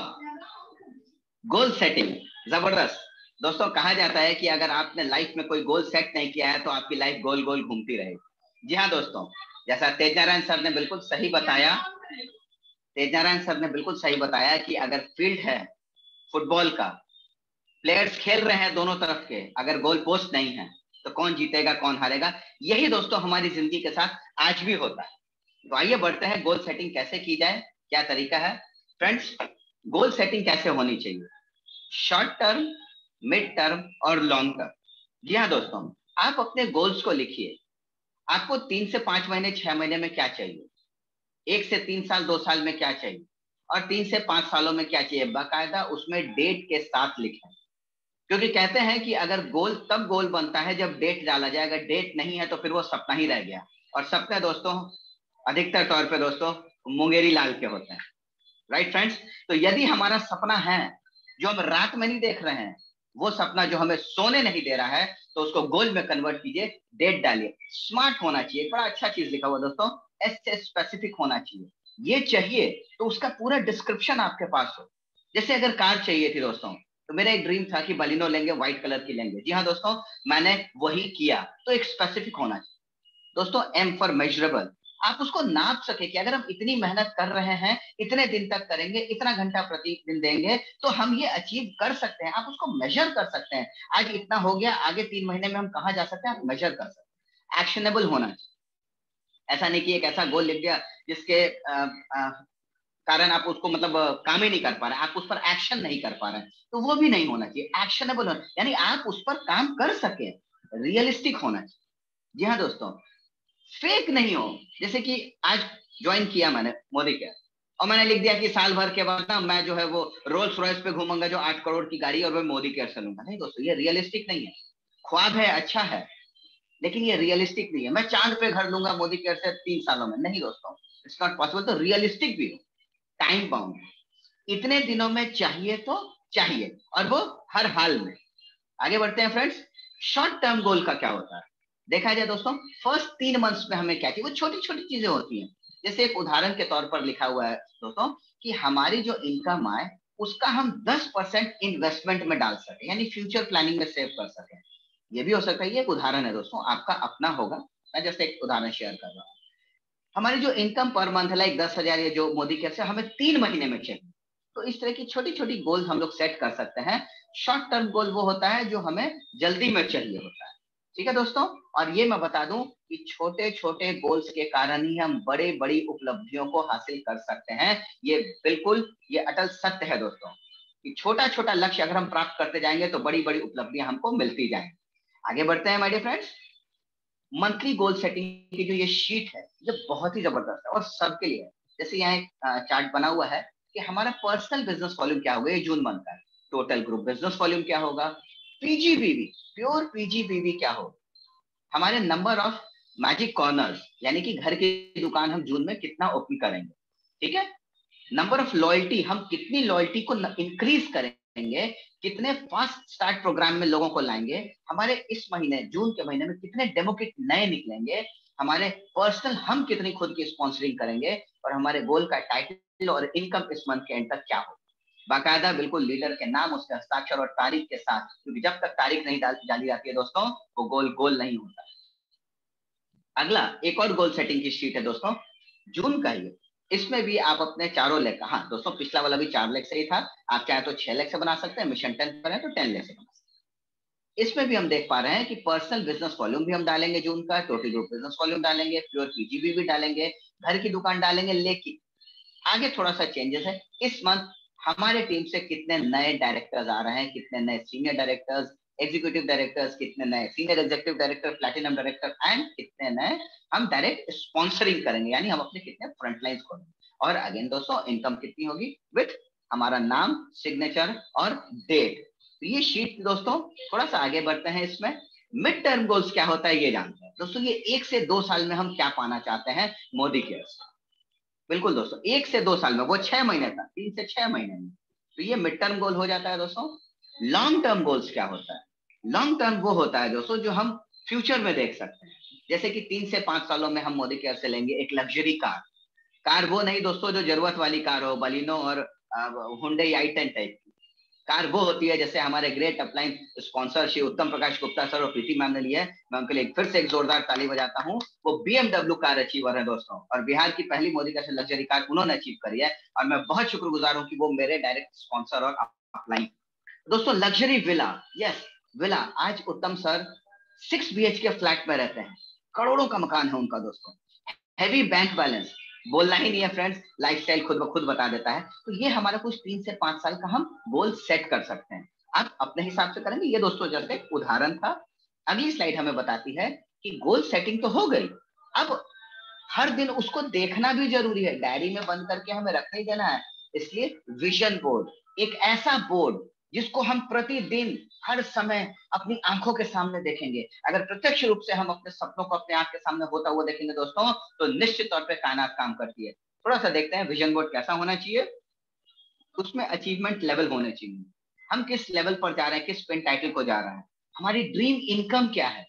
गोल सेटिंग जबरदस्त। दोस्तों कहा जाता है कि अगर आपने लाइफ में कोई गोल सेट नहीं किया है तो आपकी लाइफ गोल गोल घूमती रहेगी। जी हाँ दोस्तों, जैसा तेजनारायण सर ने बिल्कुल सही बताया, तेजनारायण सर ने बिल्कुल सही बताया कि अगर फील्ड है फुटबॉल का, प्लेयर्स खेल रहे हैं दोनों तरफ के, अगर गोल पोस्ट नहीं है तो कौन जीतेगा कौन हारेगा। यही दोस्तों हमारी जिंदगी के साथ आज भी होता है। तो आइए बढ़ते हैं, गोल सेटिंग कैसे की जाए, क्या तरीका है। फ्रेंड्स, गोल सेटिंग कैसे होनी चाहिए, शॉर्ट टर्म, मिड टर्म और लॉन्ग टर्म। जी हाँ दोस्तों, आप अपने गोल्स को लिखिए। आपको 3 से 5 महीने 6 महीने में क्या चाहिए, 1 से 3 साल 2 साल में क्या चाहिए, और 3 से 5 सालों में क्या चाहिए, बाकायदा उसमें डेट के साथ लिखें। क्योंकि कहते हैं कि अगर गोल तब गोल बनता है जब डेट डाला जाए, अगर डेट नहीं है तो फिर वो सपना ही रह गया। और सपने दोस्तों अधिकतर तौर पे दोस्तों मुंगेरी लाल के होते हैं, राइट फ्रेंड्स। तो यदि हमारा सपना है जो हम रात में नहीं देख रहे हैं, वो सपना जो हमें सोने नहीं दे रहा है, तो उसको गोल में कन्वर्ट कीजिए, डेट डालिए। स्मार्ट होना चाहिए, बड़ा अच्छा चीज लिखा हुआ दोस्तों, एस से स्पेसिफिक होना चाहिए। ये चाहिए तो उसका पूरा डिस्क्रिप्शन आपके पास हो। जैसे अगर कार चाहिए थी दोस्तों, तो मेरा एक ड्रीम था कि बलिनो लेंगे, व्हाइट कलर की लेंगे। जी हाँ दोस्तों, मैंने वही किया। तो एक स्पेसिफिक होना चाहिए दोस्तों, एम फॉर मेजरेबल। आप उसको नाप सके कि अगर हम इतनी मेहनत कर रहे हैं, इतने दिन तक करेंगे, इतना घंटा प्रतिदिन देंगे, तो हम ये अचीव कर सकते हैं। आप उसको मेजर कर सकते हैं, आज इतना हो गया, आगे 3 महीने में हम कहाँ जा सकते हैं, आप मेजर कर सकते हैं। एक्शनेबल होना चाहिए। ऐसा नहीं कि एक ऐसा गोल लिख दिया जिसके कारण आप उसको मतलब काम ही नहीं कर पा रहे, आप उस पर एक्शन नहीं कर पा रहे हैं, तो वो भी नहीं होना चाहिए। एक्शनेबल होना यानी आप उस पर काम कर सके, रियलिस्टिक होना चाहिए। जी हाँ दोस्तों, फेक नहीं हो। जैसे कि आज ज्वाइन किया मैंने मोदी केयर, और मैंने लिख दिया कि साल भर के बाद ना मैं जो है वो रोल्स रॉयस पे घूमूंगा जो 8 करोड़ की गाड़ी, और मैं मोदी केयर से लूंगा। नहीं दोस्तों, ये रियलिस्टिक नहीं है। ख्वाब है, अच्छा है, लेकिन ये रियलिस्टिक नहीं है। मैं चांद पे घर लूंगा मोदी केयर से 3 सालों में, नहीं दोस्तों, इट्स नॉट पॉसिबल। तो रियलिस्टिक भी हो, टाइम बाउंड, इतने दिनों में चाहिए तो चाहिए, और वो हर हाल में। आगे बढ़ते हैं फ्रेंड्स, शॉर्ट टर्म गोल का क्या होता है। देखा जाए दोस्तों, फर्स्ट 3 मंथ्स में हमें क्या चाहिए, वो छोटी छोटी चीजें होती हैं। जैसे एक उदाहरण के तौर पर लिखा हुआ है दोस्तों कि हमारी जो इनकम आए उसका हम 10% इन्वेस्टमेंट में डाल सके, यानी फ्यूचर प्लानिंग में सेव कर सके। ये भी हो सकता है, ये एक उदाहरण है दोस्तों, आपका अपना होगा, मैं जैसे एक उदाहरण शेयर कर रहा हूँ। हमारी जो इनकम पर मंथ है लाइक 10,000, ये जो मोदी केयर से हमें 3 महीने में चाहिए। तो इस तरह की छोटी छोटी गोल हम लोग सेट कर सकते हैं। शॉर्ट टर्म गोल वो होता है जो हमें जल्दी में चाहिए होता है। ठीक है दोस्तों, और ये मैं बता दूं कि छोटे छोटे गोल्स के कारण ही हम बड़े बड़ी उपलब्धियों को हासिल कर सकते हैं। ये बिल्कुल, ये अटल सत्य है दोस्तों, कि छोटा छोटा लक्ष्य अगर हम प्राप्त करते जाएंगे तो बड़ी बड़ी उपलब्धियां हमको मिलती जाएंगी। आगे बढ़ते हैं my dear friends. Monthly goal setting की जो ये शीट है, ये बहुत ही जबरदस्त है और सबके लिए है। जैसे यहाँ एक चार्ट बना हुआ है कि हमारा पर्सनल बिजनेस वॉल्यूम क्या होगा, ये जून मंथ का है। टोटल ग्रुप बिजनेस वॉल्यूम क्या होगा, पीजीबीवी, प्योर पीजीबीवी क्या होगा, हमारे नंबर ऑफ मैजिक कॉर्नर्स, यानी कि घर की दुकान हम जून में कितना ओपन करेंगे। ठीक है, नंबर ऑफ लॉयल्टी, हम कितनी लॉयल्टी को इंक्रीज करेंगे, कितने फास्ट स्टार्ट प्रोग्राम में लोगों को लाएंगे, हमारे इस महीने जून के महीने में कितने डेमो किट नए निकलेंगे, हमारे पर्सनल हम कितनी खुद की स्पॉन्सरिंग करेंगे, और हमारे गोल का टाइटल और इनकम इस मंथ के एंड तक क्या हो। बाकायदा बिल्कुल लीडर के नाम, उसके हस्ताक्षर और तारीख के साथ, क्योंकि जब तक तारीख नहीं डाली जाती है दोस्तों, वो गोल गोल नहीं होता। अगला एक और गोल सेटिंग की शीट है दोस्तों, जून का ही। इसमें भी आप अपने चारों लेग, हाँ दोस्तों पिछला वाला भी 4 लेग से ही था, आप चाहे तो 6 लेग से बना सकते हैं, मिशन 10 पर है तो 10 लेग से बना सकते हैं। इसमें भी हम देख पा रहे हैं कि पर्सनल बिजनेस वॉल्यूम भी हम डालेंगे जून का, टोटल ग्रुप बिजनेस वॉल्यूम डालेंगे, प्योर पीजीबी भी डालेंगे, घर की दुकान डालेंगे। लेकिन आगे थोड़ा सा चेंजेस है, इस मंथ हमारे टीम से कितने नए डायरेक्टर्स आ रहे हैं, कितने नए सीनियर डायरेक्टर्स, एग्जीक्यूटिव डायरेक्टर्स, कितने नए senior executive director, platinum director, and कितने नए हम डायरेक्ट स्पॉन्सरिंग करेंगे, यानी हम अपने कितने फ्रंटलाइंस खोलेंगे। और अगेन दोस्तों इनकम कितनी होगी, विथ हमारा नाम, सिग्नेचर और डेट। तो ये शीट दोस्तों, थोड़ा सा आगे बढ़ते हैं, इसमें मिड टर्म गोल्स क्या होता है ये जानते हैं दोस्तों। ये 1 से 2 साल में हम क्या पाना चाहते हैं मोदी केयर से। बिल्कुल दोस्तों, 1 से 2 साल में, वो 6 महीने था, 3 से 6 महीने में, तो ये मिड टर्म गोल हो जाता है दोस्तों। लॉन्ग टर्म गोल्स क्या होता है, लॉन्ग टर्म वो होता है दोस्तों जो हम फ्यूचर में देख सकते हैं। जैसे कि 3 से 5 सालों में हम मोदी केयर से लेंगे एक लग्जरी कार। कार वो नहीं दोस्तों जो जरूरत वाली कार हो, बलिनो और हुंडई i10 टाइप की कार वो होती है जैसे हमारे ग्रेट अपलाइन स्पॉन्सर श्री उत्तम प्रकाश गुप्ता सर और प्रीति मैम ने लिया है, मैं उनके लिए फिर से एक जोरदार ताली बजाता हूँ। वो BMW कार अचीवर है दोस्तों, और बिहार की पहली मोदी का लग्जरी कार उन्होंने अचीव करी है, और मैं बहुत शुक्रगुजार हूँ कि वो मेरे डायरेक्ट स्पॉन्सर और अपलाइन। दोस्तों लग्जरी विला, यस विला, आज उत्तम सर 6 BHK फ्लैट में रहते हैं, करोड़ों का मकान है उनका दोस्तों, हैवी बैंक बैलेंस, बोलना ही नहीं है फ्रेंड्स, लाइफस्टाइल खुद ब खुद बता देता है। तो ये हमारा कुछ 3 से 5 साल का हम गोल सेट कर सकते हैं, आप अपने हिसाब से करेंगे। ये दोस्तों जैसे एक उदाहरण था। अगली स्लाइड हमें बताती है कि गोल सेटिंग तो हो गई, अब हर दिन उसको देखना भी जरूरी है, डायरी में बंद करके हमें रख नहीं देना है। इसलिए विजन बोर्ड, एक ऐसा बोर्ड जिसको हम प्रतिदिन हर समय अपनी आंखों के सामने देखेंगे। अगर प्रत्यक्ष रूप से हम अपने सपनों को अपने आंख के सामने होता हुआ देखेंगे दोस्तों, तो निश्चित तौर पे कायनात काम करती है। थोड़ा सा देखते हैं विजन बोर्ड कैसा होना चाहिए। उसमें अचीवमेंट लेवल होने चाहिए, हम किस लेवल पर जा रहे हैं, किस पेन टाइटल को जा रहे हैं, हमारी ड्रीम इनकम क्या है,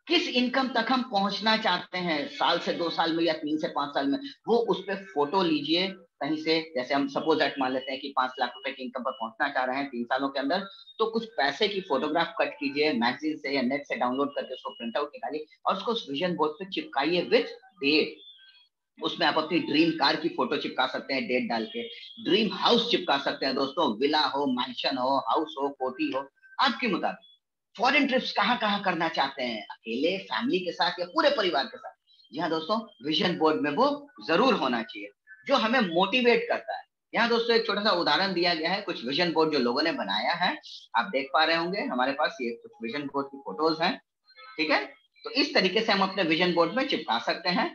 किस इनकम तक हम पहुंचना चाहते हैं साल से 2 साल में या 3 से 5 साल में, वो उस पर फोटो लीजिए कहीं से। जैसे हम सपोज दैट मान लेते हैं कि 5 लाख रुपए की इनकम पर पहुंचना चाह रहे हैं 3 सालों के अंदर, तो कुछ पैसे की फोटोग्राफ कट कीजिए, मैगजीन से या नेट से डाउनलोड करके उसको प्रिंट आउट निकालिए और उसको उस विजन बोर्ड पे चिपकाइए विथ डेट। उसमें आप अपनी ड्रीम कार की फोटो चिपका सकते हैं डेट डाल के, ड्रीम हाउस चिपका सकते हैं दोस्तों, विला हो, मैंशन हो, हाउस हो, कोठी हो, आपके मुताबिक। फॉरेन ट्रिप्स कहाँ कहाँ करना चाहते हैं, अकेले, फैमिली के साथ या पूरे परिवार के साथ, जी हाँ दोस्तों, विजन बोर्ड में वो जरूर होना चाहिए जो हमें मोटिवेट करता है। यहाँ दोस्तों एक छोटा सा उदाहरण दिया गया है, कुछ विजन बोर्ड जो लोगों ने बनाया है, आप देख पा रहे होंगे हमारे पास ये कुछ विजन बोर्ड की फोटोज हैं, ठीक है। तो इस तरीके से हम अपने विजन बोर्ड में चिपका सकते हैं।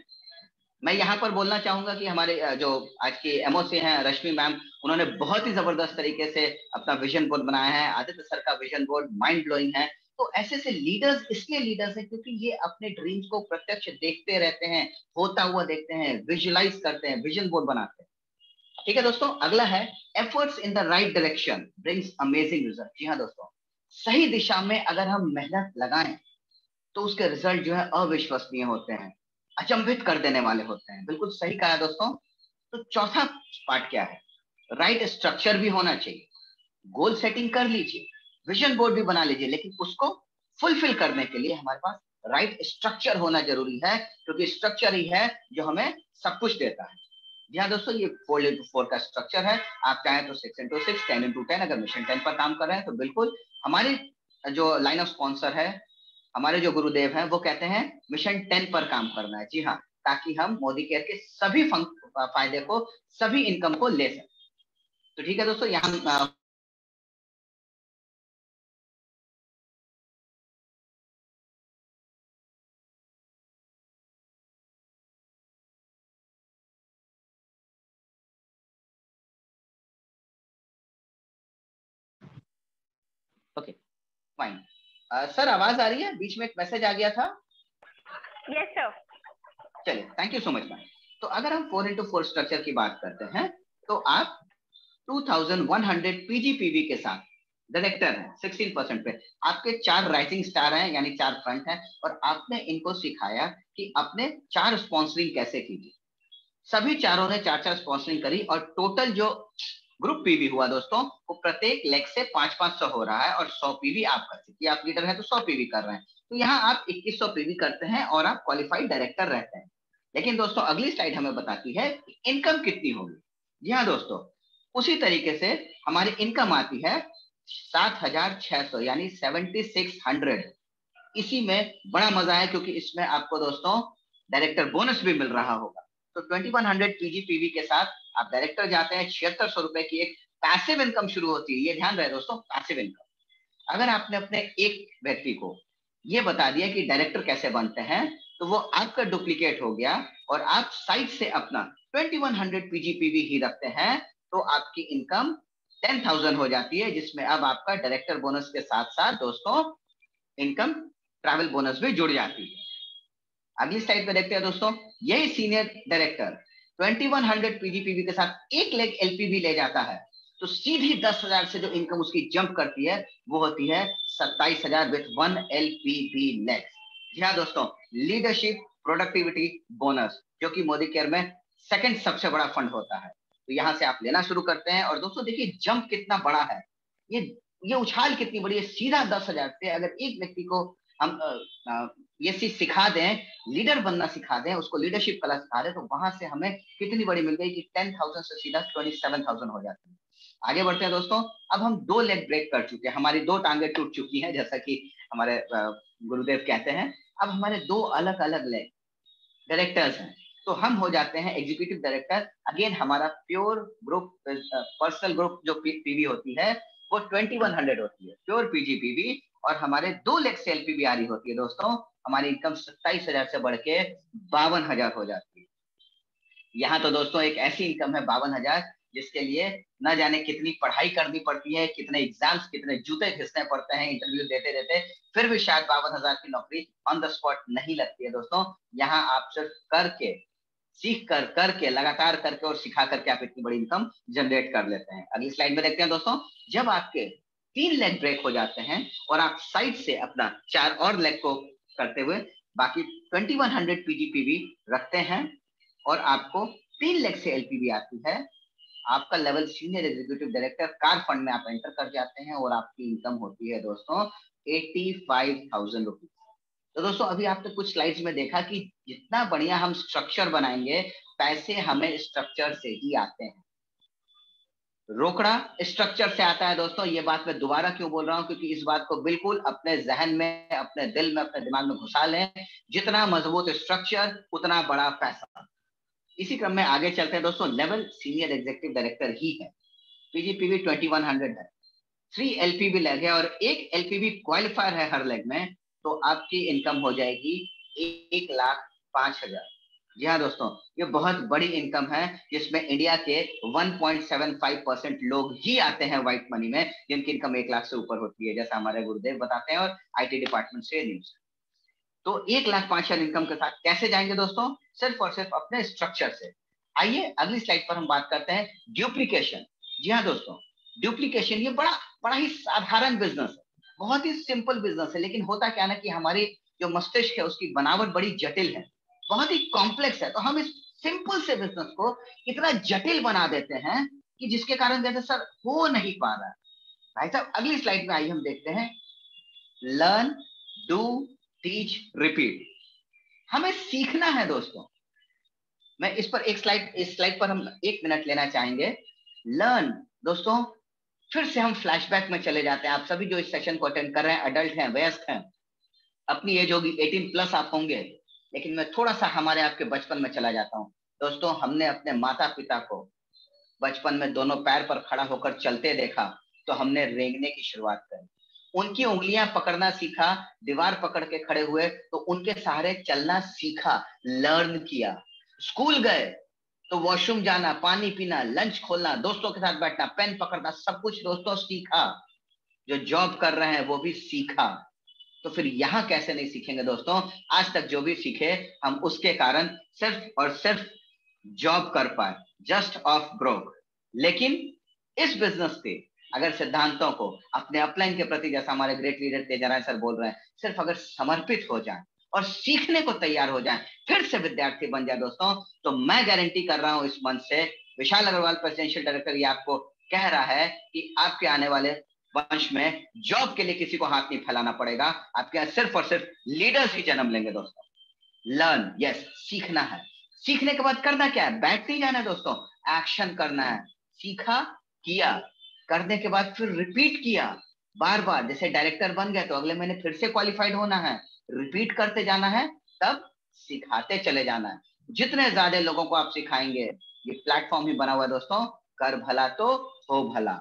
मैं यहाँ पर बोलना चाहूंगा कि हमारे जो आज की एमओसी हैं रश्मि मैम, उन्होंने बहुत ही जबरदस्त तरीके से अपना विजन बोर्ड बनाया है। आदित्य सर का विजन बोर्ड माइंड ब्लोइंग है। तो ऐसे से लीडर्स इसलिए लीडर्स हैं क्योंकि ये अपने ड्रीम्स को प्रत्यक्ष देखते रहते हैं, होता हुआ देखते हैं, विजुलाइज करते हैं, विजन बोर्ड बनाते हैं। ठीक है दोस्तों, अगला है efforts in the right direction brings amazing result. जी हाँ दोस्तों, सही दिशा में अगर हम मेहनत लगाएं तो उसके रिजल्ट जो है अविश्वसनीय होते हैं, अचंभित कर देने वाले होते हैं। बिल्कुल सही कहा दोस्तों। तो चौथा पार्ट क्या है, राइट स्ट्रक्चर भी होना चाहिए। गोल सेटिंग कर लीजिए, विजन बोर्ड भी बना लीजिए, लेकिन उसको फुलफिल करने के लिए हमारे पास राइट स्ट्रक्चर होना जरूरी है, क्योंकि स्ट्रक्चर ही है जो हमें सब कुछ देता है। जी हाँ दोस्तों, ये 4x4 का स्ट्रक्चर है। आप चाहें तो 6x6, 10x10, अगर मिशन 10 पर काम कर रहे हैं तो बिल्कुल हमारी जो लाइन ऑफ स्पॉन्सर है, हमारे जो गुरुदेव हैं, वो कहते हैं मिशन 10 पर काम करना है। जी हाँ, ताकि हम मोदी केयर के सभी फायदे को, सभी इनकम को ले सकें। तो ठीक है दोस्तों, यहाँ ओके फाइन। सर आवाज आ रही है? बीच में एक मैसेज आ गया था।
Yes sir.
चलिए, thank you so much ma'am. तो अगर हम 4x4 स्ट्रक्चर की बात करते हैं, तो आप 2100 पीजीपीवी के साथ डायरेक्टर हैं 16% पे, आपके 4 राइजिंग स्टार हैं, यानी 4 फ्रंट हैं, और आपने इनको सिखाया कि अपने 4 स्पॉन्सरिंग कैसे कीजिए। सभी चारों ने 4-4 स्पॉन्सरिंग करी, और टोटल जो ग्रुप पीवी हुआ दोस्तों, वो प्रत्येक लेग से 500-500 हो रहा है, और 100 पीवी आप कर सकते हैं। आप लीडर है तो 100 पीवी कर रहे हैं, तो यहाँ आप 2100 पीवी करते हैं और आप क्वालिफाइड डायरेक्टर रहते हैं। लेकिन दोस्तों अगली स्लाइड हमें बताती है इनकम कितनी होगी। जी हाँ दोस्तों, उसी तरीके से हमारी इनकम आती है 7600, यानी 7600। इसी में बड़ा मजा है, क्योंकि इसमें आपको दोस्तों डायरेक्टर बोनस भी मिल रहा होगा। तो 2100 पीजीपीवी के साथ आप डायरेक्टर जाते हैं, 7600 रुपए की एक पैसिव इनकम शुरू होती है। ये ध्यान रहे दोस्तों, पैसिव इनकम। अगर आपने अपने एक व्यक्ति को ये बता दिया कि डायरेक्टर कैसे बनते हैं, तो वो आपका डुप्लीकेट हो गया, और आप साइड से अपना 2100 पीजीपीवी ही रखते हैं, तो आपकी इनकम 10,000 हो जाती है, जिसमें अब आपका डायरेक्टर बोनस के साथ साथ दोस्तों इनकम ट्रैवल बोनस भी जुड़ जाती है। अगली स्लाइड पे देखते हैं दोस्तों, यही सीनियर डायरेक्टर 2100 पीजीपीवी के साथ एक लेग एलपीवी ले जाता है, तो सीधी 10,000 से जो इनकम उसकी जंप करती है, वो होती है 27,000 विथ 1 एलपीवी लेग। जी हाँ दोस्तों, लीडरशिप प्रोडक्टिविटी बोनस, जो कि मोदी केयर में सेकंड सबसे बड़ा फंड होता है। तो यहाँ से आप लेना शुरू करते हैं, और दोस्तों देखिए जंप कितना बड़ा है। ये उछाल कितनी बड़ी है, सीधा 10,000 से अगर एक व्यक्ति को हम ये चीज सिखा दें, लीडर बनना सिखा दें, उसको लीडरशिप कला सिखा दें, तो वहां से हमें कितनी बड़ी मिल गई कि 10,000 से सीधा 27,000 हो जाती है। आगे बढ़ते हैं दोस्तों। अब हम 2 लेग ब्रेक कर चुके हैं, हमारी 2 टांगे टूट चुकी हैं, जैसा कि हमारे गुरुदेव कहते हैं। अब हमारे 2 अलग अलग लेग डायरेक्टर्स हैं, तो हम हो जाते हैं एग्जीक्यूटिव डायरेक्टर। अगेन हमारा प्योर ग्रुप, पर्सनल ग्रुप जो पीवी होती है वो 2100 होती है, प्योर पीजीपीवी। और हमारे 2 लेग से एलपीवी आ रही होती है दोस्तों, हमारी इनकम 27,000 से बढ़ के 52,000 हो जाती है। यहाँ तो दोस्तों एक ऐसी इनकम है 52,000, जिसके लिए न जाने कितनी पढ़ाई करनी पड़ती है, कितने एग्जाम्स, कितने जूते घिसने पड़ते हैं इंटरव्यू देते देते, फिर भी शायद 52,000 की नौकरी ऑन द स्पॉट नहीं लगती है दोस्तों। यहाँ आप सिर्फ करके, सीख कर करके, लगातार करके और सिखा करके आप इतनी बड़ी इनकम जनरेट कर लेते हैं। अगली स्लाइड में देखते हैं दोस्तों। जब आपके 3 लेग ब्रेक हो जाते हैं और आप साइड से अपना 4 और लेग को करते हुए बाकी 2100 पीजीपीवी रखते हैं और आपको 3 लेग से एलपीवी आती है, आपका level senior executive director car fund में आप एंटर कर जाते हैं और आपकी इनकम होती है दोस्तों 85,000 रुपीज। तो दोस्तों अभी आपने कुछ स्लाइड्स में देखा कि जितना बढ़िया हम स्ट्रक्चर बनाएंगे, पैसे हमें स्ट्रक्चर से ही आते हैं। रोकड़ा स्ट्रक्चर से आता है दोस्तों। ये बात मैं दोबारा क्यों बोल रहा हूं, क्योंकि इस बात को बिल्कुल अपने जहन में, अपने दिल में, अपने दिमाग में घुसा लें। जितना मजबूत स्ट्रक्चर उतना बड़ा पैसा। इसी क्रम में आगे चलते हैं दोस्तों। लेवल सीनियर एग्जीक्यूटिव डायरेक्टर ही है, पीजीपीवी 2100 है, 3 एलपीवी लेग है और 1 एलपीवी क्वालिफायर है हर लेग में, तो आपकी इनकम हो जाएगी 1,05,000। जी हाँ दोस्तों, ये बहुत बड़ी इनकम है, जिसमें इंडिया के 1.75% लोग ही आते हैं व्हाइट मनी में, जिनकी इनकम 1 लाख से ऊपर होती है, जैसा हमारे गुरुदेव बताते हैं और आईटी डिपार्टमेंट से न्यूज। तो 1,05,000 इनकम के साथ कैसे जाएंगे दोस्तों? सिर्फ और सिर्फ अपने स्ट्रक्चर से। आइए अगली स्लाइड पर हम बात करते हैं ड्यूप्लीकेशन। जी हाँ दोस्तों, ड्यूप्लीकेशन ये बड़ा ही साधारण बिजनेस है, बहुत ही सिंपल बिजनेस है, लेकिन होता क्या ना कि हमारी जो मस्तिष्क है उसकी बनावट बड़ी जटिल है, बहुत ही कॉम्प्लेक्स है। तो हम इस सिंपल से बिजनेस को इतना जटिल बना देते हैं कि जिसके कारण कहते हैं सर हो नहीं पा रहा है। भाई साहब अगली स्लाइड में आइए हम देखते हैं लर्न, डू, टीच, रिपीट। हमें सीखना है दोस्तों। मैं इस स्लाइड पर हम 1 मिनट लेना चाहेंगे। लर्न दोस्तों, फिर से हम फ्लैशबैक में चले जाते हैं। आप सभी जो इस सेशन को अटेंड कर रहे हैं अडल्ट हैं, वयस्क हैं, अपनी एज होगी 18+ आप होंगे, लेकिन मैं थोड़ा सा हमारे आपके बचपन में चला जाता हूँ दोस्तों। हमने अपने माता पिता को बचपन में दोनों पैर पर खड़ा होकर चलते देखा, तो हमने रेंगने की शुरुआत करी। उनकी उंगलियां पकड़ना सीखा, दीवार पकड़ के खड़े हुए तो उनके सहारे चलना सीखा, लर्न किया। स्कूल गए तो वॉशरूम जाना, पानी पीना, लंच खोलना, दोस्तों के साथ बैठना, पेन पकड़ना, सब कुछ दोस्तों सीखा। जो जॉब कर रहे हैं वो भी सीखा। तो फिर यहाँ कैसे नहीं सीखेंगे दोस्तों? आज तक जो भी सीखे हम उसके कारण सिर्फ और सिर्फ जॉब कर पाए, जस्ट ऑफ ब्रोक। लेकिन इस बिजनेस के अगर सिद्धांतों को अपने अपलाइन के प्रति, जैसा हमारे ग्रेट लीडर तेजराय सर बोल रहे हैं, सिर्फ अगर समर्पित हो जाए और सीखने को तैयार हो जाए, फिर से विद्यार्थी बन जाए दोस्तों, तो मैं गारंटी कर रहा हूं इस मंच से, विशाल अग्रवाल प्रेसिडेंशियल डायरेक्टर ये आपको कह रहा है कि आपके आने वाले वंश में जॉब के लिए किसी को हाथ नहीं फैलाना पड़ेगा। आपके यहाँ सिर्फ और सिर्फ लीडर्स ही जन्म लेंगे दोस्तों। लर्न, यस, सीखना है। सीखने के बाद करना क्या है? बैठ नहीं जाना है दोस्तों, एक्शन करना है। सीखा, किया, करने के बाद फिर रिपीट किया बार बार। जैसे डायरेक्टर बन गए तो अगले महीने फिर से क्वालिफाइड होना है, रिपीट करते जाना है, तब सिखाते चले जाना है। जितने ज्यादा लोगों को आप सिखाएंगे, ये प्लेटफॉर्म ही बना हुआ है दोस्तों, कर भला तो हो भला।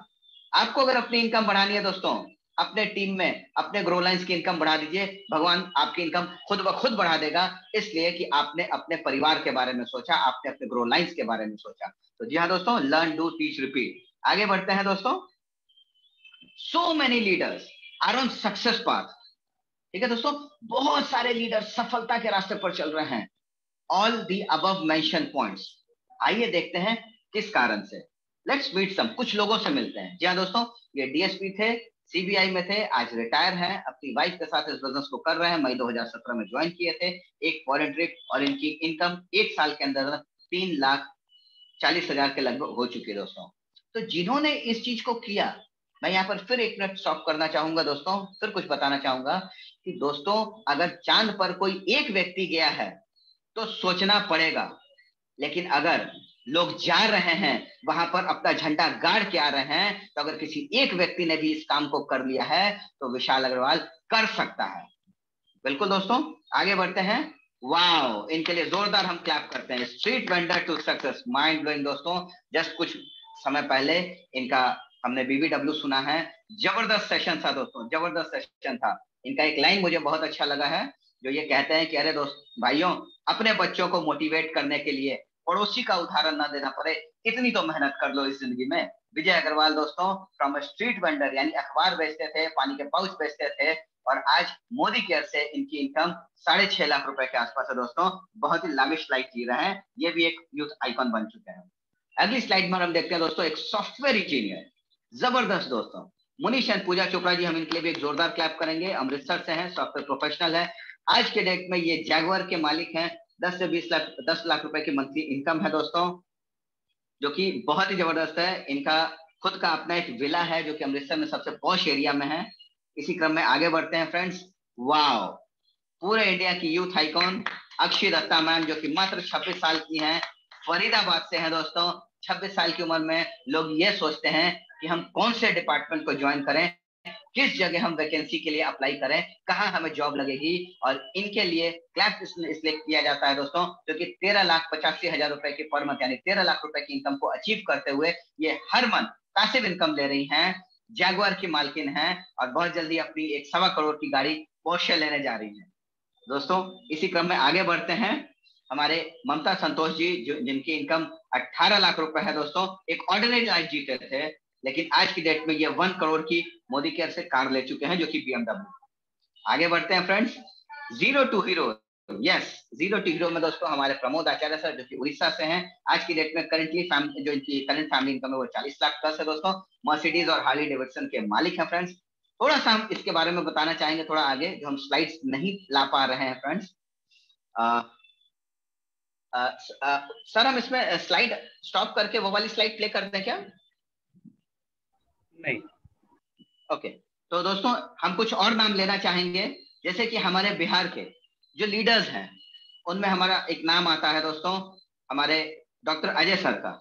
आपको अगर अपनी इनकम बढ़ानी है दोस्तों, अपने टीम में अपने ग्रो लाइन्स की इनकम बढ़ा दीजिए, भगवान आपकी इनकम खुद ब खुद बढ़ा देगा, इसलिए कि आपने अपने परिवार के बारे में सोचा, आपने अपने ग्रो लाइन्स के बारे में सोचा। तो जी हाँ दोस्तों, लर्न, डू, टीच, रिपीट। आगे बढ़ते हैं दोस्तों। So many leaders are on success path. ठीक है दोस्तों, बहुत सारे लीडर सफलता के रास्ते पर चल रहे हैं। All the above mention points. आइए देखते हैं किस कारण से। लेट्स मीट सम, कुछ लोगों से मिलते हैं। जी हाँ दोस्तों, ये डीएसपी थे, सीबीआई में थे, आज रिटायर हैं, अपनी वाइफ के साथ इस बिजनेस को कर रहे हैं। मई 2017 में ज्वाइन किए थे, एक फॉरेन ट्रिप, और इनकी इनकम 1 साल के अंदर 3,40,000 के लगभग हो चुकी है दोस्तों। तो जिन्होंने इस चीज को किया, मैं यहाँ पर फिर 1 मिनट स्टॉप करना चाहूंगा दोस्तों, फिर कुछ बताना चाहूंगा कि दोस्तों अगर चांद पर कोई एक व्यक्ति गया है तो सोचना पड़ेगा, लेकिन अगर लोग जा रहे हैं वहां पर अपना झंडा गाड़ के आ रहे हैं, तो अगर किसी एक व्यक्ति ने भी इस काम को कर लिया है तो विशाल अग्रवाल कर सकता है। बिल्कुल दोस्तों, आगे बढ़ते हैं। वाओ, इनके लिए जोरदार हम क्लैप करते हैं। Street vendor to success, mind blowing दोस्तों। जस्ट कुछ समय पहले इनका हमने BBW सुना है, जबरदस्त सेशन था दोस्तों, जबरदस्त सेशन था। इनका एक लाइन मुझे बहुत अच्छा लगा है, जो ये कहते हैं कि अरे दोस्त भाइयों, अपने बच्चों को मोटिवेट करने के लिए पड़ोसी का उदाहरण ना देना पड़े, इतनी तो मेहनत कर लो इस जिंदगी में। विजय अग्रवाल दोस्तों फ्रॉम स्ट्रीट वेंडर, यानी अखबार बेचते थे, पानी के पाउच बेचते थे, और आज मोदी केयर से इनकी इनकम 6.5 लाख रुपए के आसपास है दोस्तों। बहुत ही लाविश लाइफ जी रहे हैं, ये भी एक यूथ आइकॉन बन चुके हैं। अगली स्लाइड में हम देखते हैं दोस्तों एक सॉफ्टवेयर इंजीनियर, जबरदस्त दोस्तों, मुनीश एंड पूजा चोपड़ा जी। हम इनके लिए भी एक जोरदार क्लैप करेंगे। अमृतसर से हैं, सॉफ्टवेयर प्रोफेशनल है। आज के डेट में ये जैगुआर के मालिक हैं। 10 से 10 लाख रुपए की मंथली इनकम है दोस्तों, जो कि बहुत ही जबरदस्त है। इनका खुद का अपना एक विला है जो कि अमृतसर में सबसे पॉश एरिया में है। इसी क्रम में आगे बढ़ते हैं फ्रेंड्स। वाओ, पूरे इंडिया की youth icon Akshay Datta ma'am, जो कि मात्र 26 साल की हैं, फरीदाबाद से हैं दोस्तों। 26 साल की उम्र में लोग ये सोचते हैं कि हम कौन से डिपार्टमेंट को ज्वाइन करें, किस जगह हम वैकेंसी के लिए अप्लाई करें, कहां हमें जॉब लगेगी। और इनके लिए क्लैप इसलिए किया जाता है दोस्तों, क्योंकि 13,85,000 रुपए की पर मंथ, यानी 13 लाख रुपए की इनकम को अचीव करते हुए ये हर मंथ पैसिव इनकम ले रही हैं। जैगुआर की मालकिन हैं और बहुत जल्दी अपनी 1.25 करोड़ की गाड़ी पोर्शे लेने जा रही हैं दोस्तों। इसी क्रम में आगे बढ़ते हैं। हमारे ममता संतोष जी, जो जिनकी इनकम 18 लाख रुपए है दोस्तों, एक ऑर्डिनरी लाइफ जीते थे, लेकिन आज की डेट में ये 1 करोड़ की मोदी केयर से कार ले चुके हैं, जो कि BMW। आगे बढ़ते हैं friends. Zero to hero, yes, zero to hero में दोस्तों हमारे प्रमोद आचार्य सर, जो कि उड़ीसा से हैं। आज की डेट में करंटली जो इनकी करंट फैमिली इनकम है वो 40 लाख प्लस है दोस्तों। मर्सिडीज और हार्ली डेविडसन के मालिक हैं फ्रेंड्स। थोड़ा सा हम इसके बारे में बताना चाहेंगे थोड़ा आगे, जो हम स्लाइड्स नहीं ला पा रहे हैं फ्रेंड्स। सर हम इसमें स्लाइड स्टॉप करके वो वाली स्लाइड प्ले कर दें क्या?
नहीं।
ओके, तो दोस्तों हम कुछ और नाम लेना चाहेंगे, जैसे कि हमारे बिहार के जो लीडर्स हैं उनमें हमारा एक नाम आता है दोस्तों, हमारे डॉक्टर अजय सर का,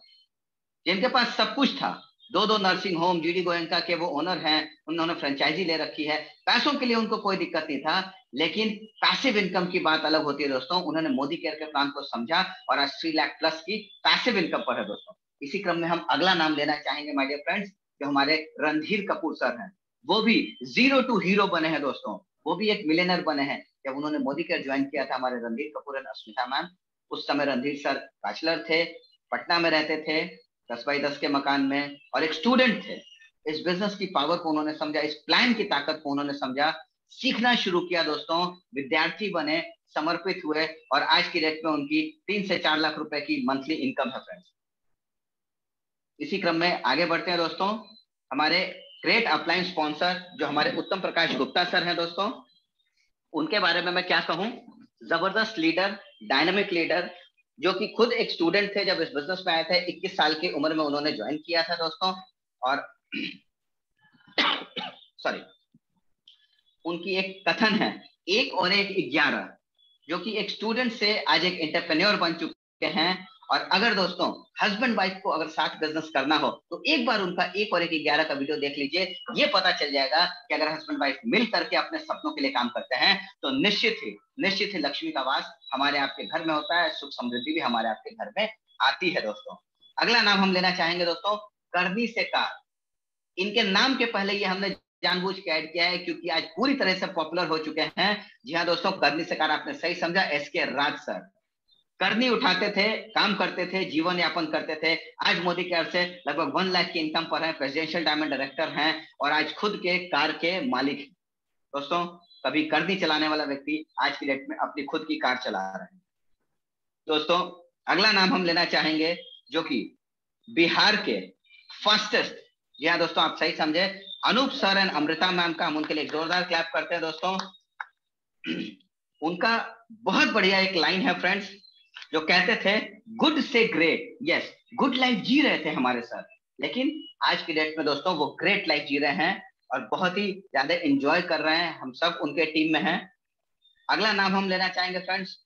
जिनके पास सब कुछ था। 2 नर्सिंग होम, GD गोयनका के वो ओनर हैं, उन्होंने फ्रेंचाइजी ले रखी है। पैसों के लिए उनको कोई दिक्कत नहीं था, लेकिन पैसिव इनकम की बात अलग होती है दोस्तों। उन्होंने मोदी केयर के प्लान को समझा और आज 3 लाख प्लस की पैसिव इनकम पर है दोस्तों। इसी क्रम में हम अगला नाम लेना चाहेंगे माय डियर फ्रेंड्स, जो हमारे रणधीर कपूर सर हैं। वो भी जीरो टू हीरो बने हैं दोस्तों, वो भी एक मिलियनर बने हैं। जब उन्होंने मोदी केयर ज्वाइन किया था, हमारे Randhir Kapoor and Asmita ma'am, उस समय रणधीर सर बैचलर थे, पटना में रहते थे 10 बाई 10 के मकान में, और एक स्टूडेंट थे। इस बिजनेस की पावर को उन्होंने समझा, इस प्लान की ताकत को उन्होंने समझा, सीखना शुरू किया दोस्तों, विद्यार्थी बने, समर्पित हुए, और आज की डेट में उनकी 3 से 4 लाख रुपए की मंथली इनकम है फ्रेंड्स। इसी क्रम में आगे बढ़ते हैं दोस्तों। हमारे ग्रेट अपलाइन स्पॉन्सर जो हमारे उत्तम प्रकाश गुप्ता सर हैं दोस्तों, उनके बारे में मैं क्या कहूं, जबरदस्त लीडर, डायनामिक लीडर, जो कि खुद एक स्टूडेंट थे जब इस बिजनेस में आए थे। 21 साल की उम्र में उन्होंने ज्वाइन किया था दोस्तों, और सॉरी, उनकी एक कथन है 1 और 1 11, जो कि एक स्टूडेंट से आज एक एंटरप्रेन्योर बन चुके हैं। और अगर दोस्तों हस्बैंड वाइफ को अगर साथ बिजनेस करना हो तो एक बार उनका 1 और 1 11 का वीडियो देख लीजिए, ये पता चल जाएगा कि अगर हस्बैंड वाइफ मिल करके अपने सपनों के लिए काम करते हैं तो निश्चित ही लक्ष्मी का वास हमारे आपके घर में होता है, सुख समृद्धि भी हमारे आपके घर में आती है दोस्तों। अगला नाम हम लेना चाहेंगे दोस्तों, करनी से कार। इनके नाम के पहले ये हमने जानबूझ के ऐड किया है, क्योंकि आज पूरी तरह से पॉपुलर हो चुके हैं। जी हाँ दोस्तों, करनी से कार आपने सही समझा, SK राज सर। करनी उठाते थे, काम करते थे, जीवन यापन करते थे। आज मोदी केयर से लगभग 1 लाख की इनकम पर हैं, प्रेसिडेंशियल डायमंड डायरेक्टर हैं, और आज खुद के कार के मालिक हैं दोस्तों। कभी करनी चलाने वाला व्यक्ति आज की डेट में अपनी खुद की कार चला रहे हैं दोस्तों। अगला नाम हम लेना चाहेंगे, जो कि बिहार के फास्टेस्ट, जी हाँ दोस्तों आप सही समझे, Anoop sir and Amrita ma'am का हम उनके लिए जोरदार क्लैप करते हैं दोस्तों। उनका बहुत बढ़िया एक लाइन है फ्रेंड्स, जो कहते थे गुड से ग्रेट। यस, गुड लाइफ जी रहे थे हमारे सर, लेकिन आज की डेट में दोस्तों वो ग्रेट लाइफ जी रहे हैं और बहुत ही ज्यादा एंजॉय कर रहे हैं। हम सब उनके टीम में हैं। अगला नाम हम लेना चाहेंगे फ्रेंड्स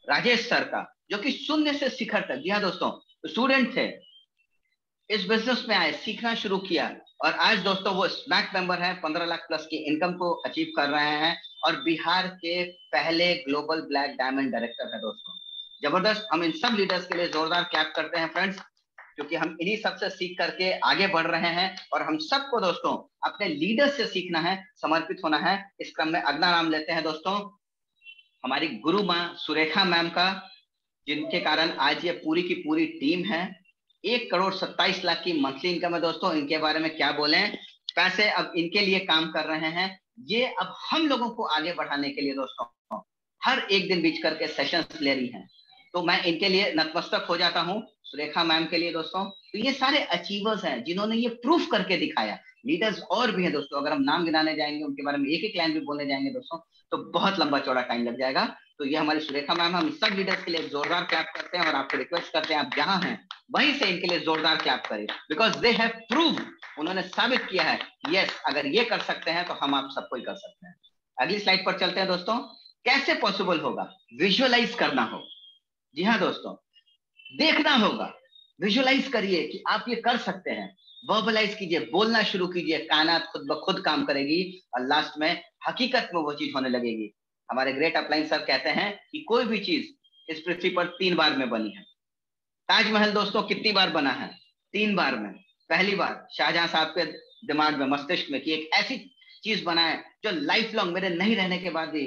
राजेश सर का, जो कि शून्य से शिखर तक, जी हाँ दोस्तों, स्टूडेंट थे, इस बिजनेस में आए, सीखना शुरू किया और आज दोस्तों वो स्मैक मेंबर हैं, 15 लाख प्लस की इनकम को अचीव कर रहे हैं और बिहार के पहले ग्लोबल ब्लैक डायमंड डायरेक्टर है दोस्तों। जबरदस्त। हम इन सब लीडर्स के लिए जोरदार क्लैप करते हैं फ्रेंड्स, क्योंकि हम इन्हीं सबसे सीख करके आगे बढ़ रहे हैं और हम सबको दोस्तों अपने लीडर्स से सीखना है, समर्पित होना है। इस क्रम में अगला नाम लेते हैं दोस्तों हमारी गुरु माँ सुरेखा मैम का, जिनके कारण आज ये पूरी की पूरी टीम है। 1,27,00,000 की मंथली इनकम है दोस्तों। इनके बारे में क्या बोलें, पैसे अब इनके लिए काम कर रहे हैं। ये अब हम लोगों को आगे बढ़ाने के लिए दोस्तों हर एक दिन बीच करके सेशंस ले रही हैं। तो मैं इनके लिए नतमस्तक हो जाता हूँ, सुरेखा मैम के लिए दोस्तों। तो ये सारे अचीवर्स हैं जिन्होंने ये प्रूफ करके दिखाया। लीडर्स और भी हैं दोस्तों, अगर हम नाम गिनाने जाएंगे, उनके बारे में एक एक लाइन भी बोलने जाएंगे दोस्तों तो बहुत लंबा चौड़ा टाइम लग जाएगा। तो ये हमारी सुरेखा मैम, हम सब लीडर्स के लिए जोरदार क्लैप करते हैं और आपको रिक्वेस्ट करते हैं आप जहां हैं वहीं से इनके लिए जोरदार क्लैप करें, बिकॉज दे हैव प्रूव, उन्होंने साबित किया है यस अगर ये कर सकते हैं तो हम आप सबको ही कर सकते हैं। अगली स्लाइड पर चलते हैं दोस्तों। कैसे पॉसिबल होगा? विजुअलाइज करना हो। जी हाँ दोस्तों, देखना होगा, विजुअलाइज करिए कि आप ये कर सकते हैं, वर्बलाइज कीजिए, बोलना शुरू कीजिए, कायनात खुद ब खुद काम करेगी और लास्ट में हकीकत में वो चीज होने लगेगी। हमारे ग्रेट अपलाइन सर कहते हैं कि कोई भी चीज इस पृथ्वी पर 3 बार में बनी है। ताजमहल दोस्तों कितनी बार बना है? 3 बार में। पहली बार शाहजहां साहब के दिमाग में, मस्तिष्क में कि एक ऐसी चीज बनाए जो लाइफ लॉन्ग मेरे नहीं रहने के बाद भी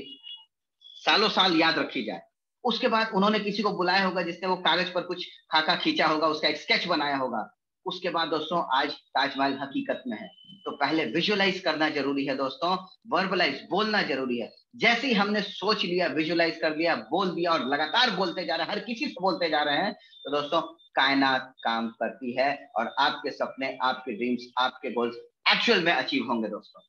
सालों साल याद रखी जाए। उसके बाद उन्होंने किसी को बुलाया होगा जिसने वो कागज पर कुछ खाका खींचा होगा, उसका एक स्केच बनाया होगा। उसके बाद दोस्तों आज ताजमहल हकीकत में है। तो पहले विजुअलाइज करना जरूरी है दोस्तों, वर्बलाइज बोलना जरूरी है। जैसे ही हमने सोच लिया, विजुअलाइज कर लिया, बोल दिया और लगातार बोलते जा रहे हैं, हर किसी से बोलते जा रहे हैं, तो दोस्तों कायनात काम करती है और आपके सपने, आपके ड्रीम्स, आपके गोल्स एक्चुअल में अचीव होंगे दोस्तों।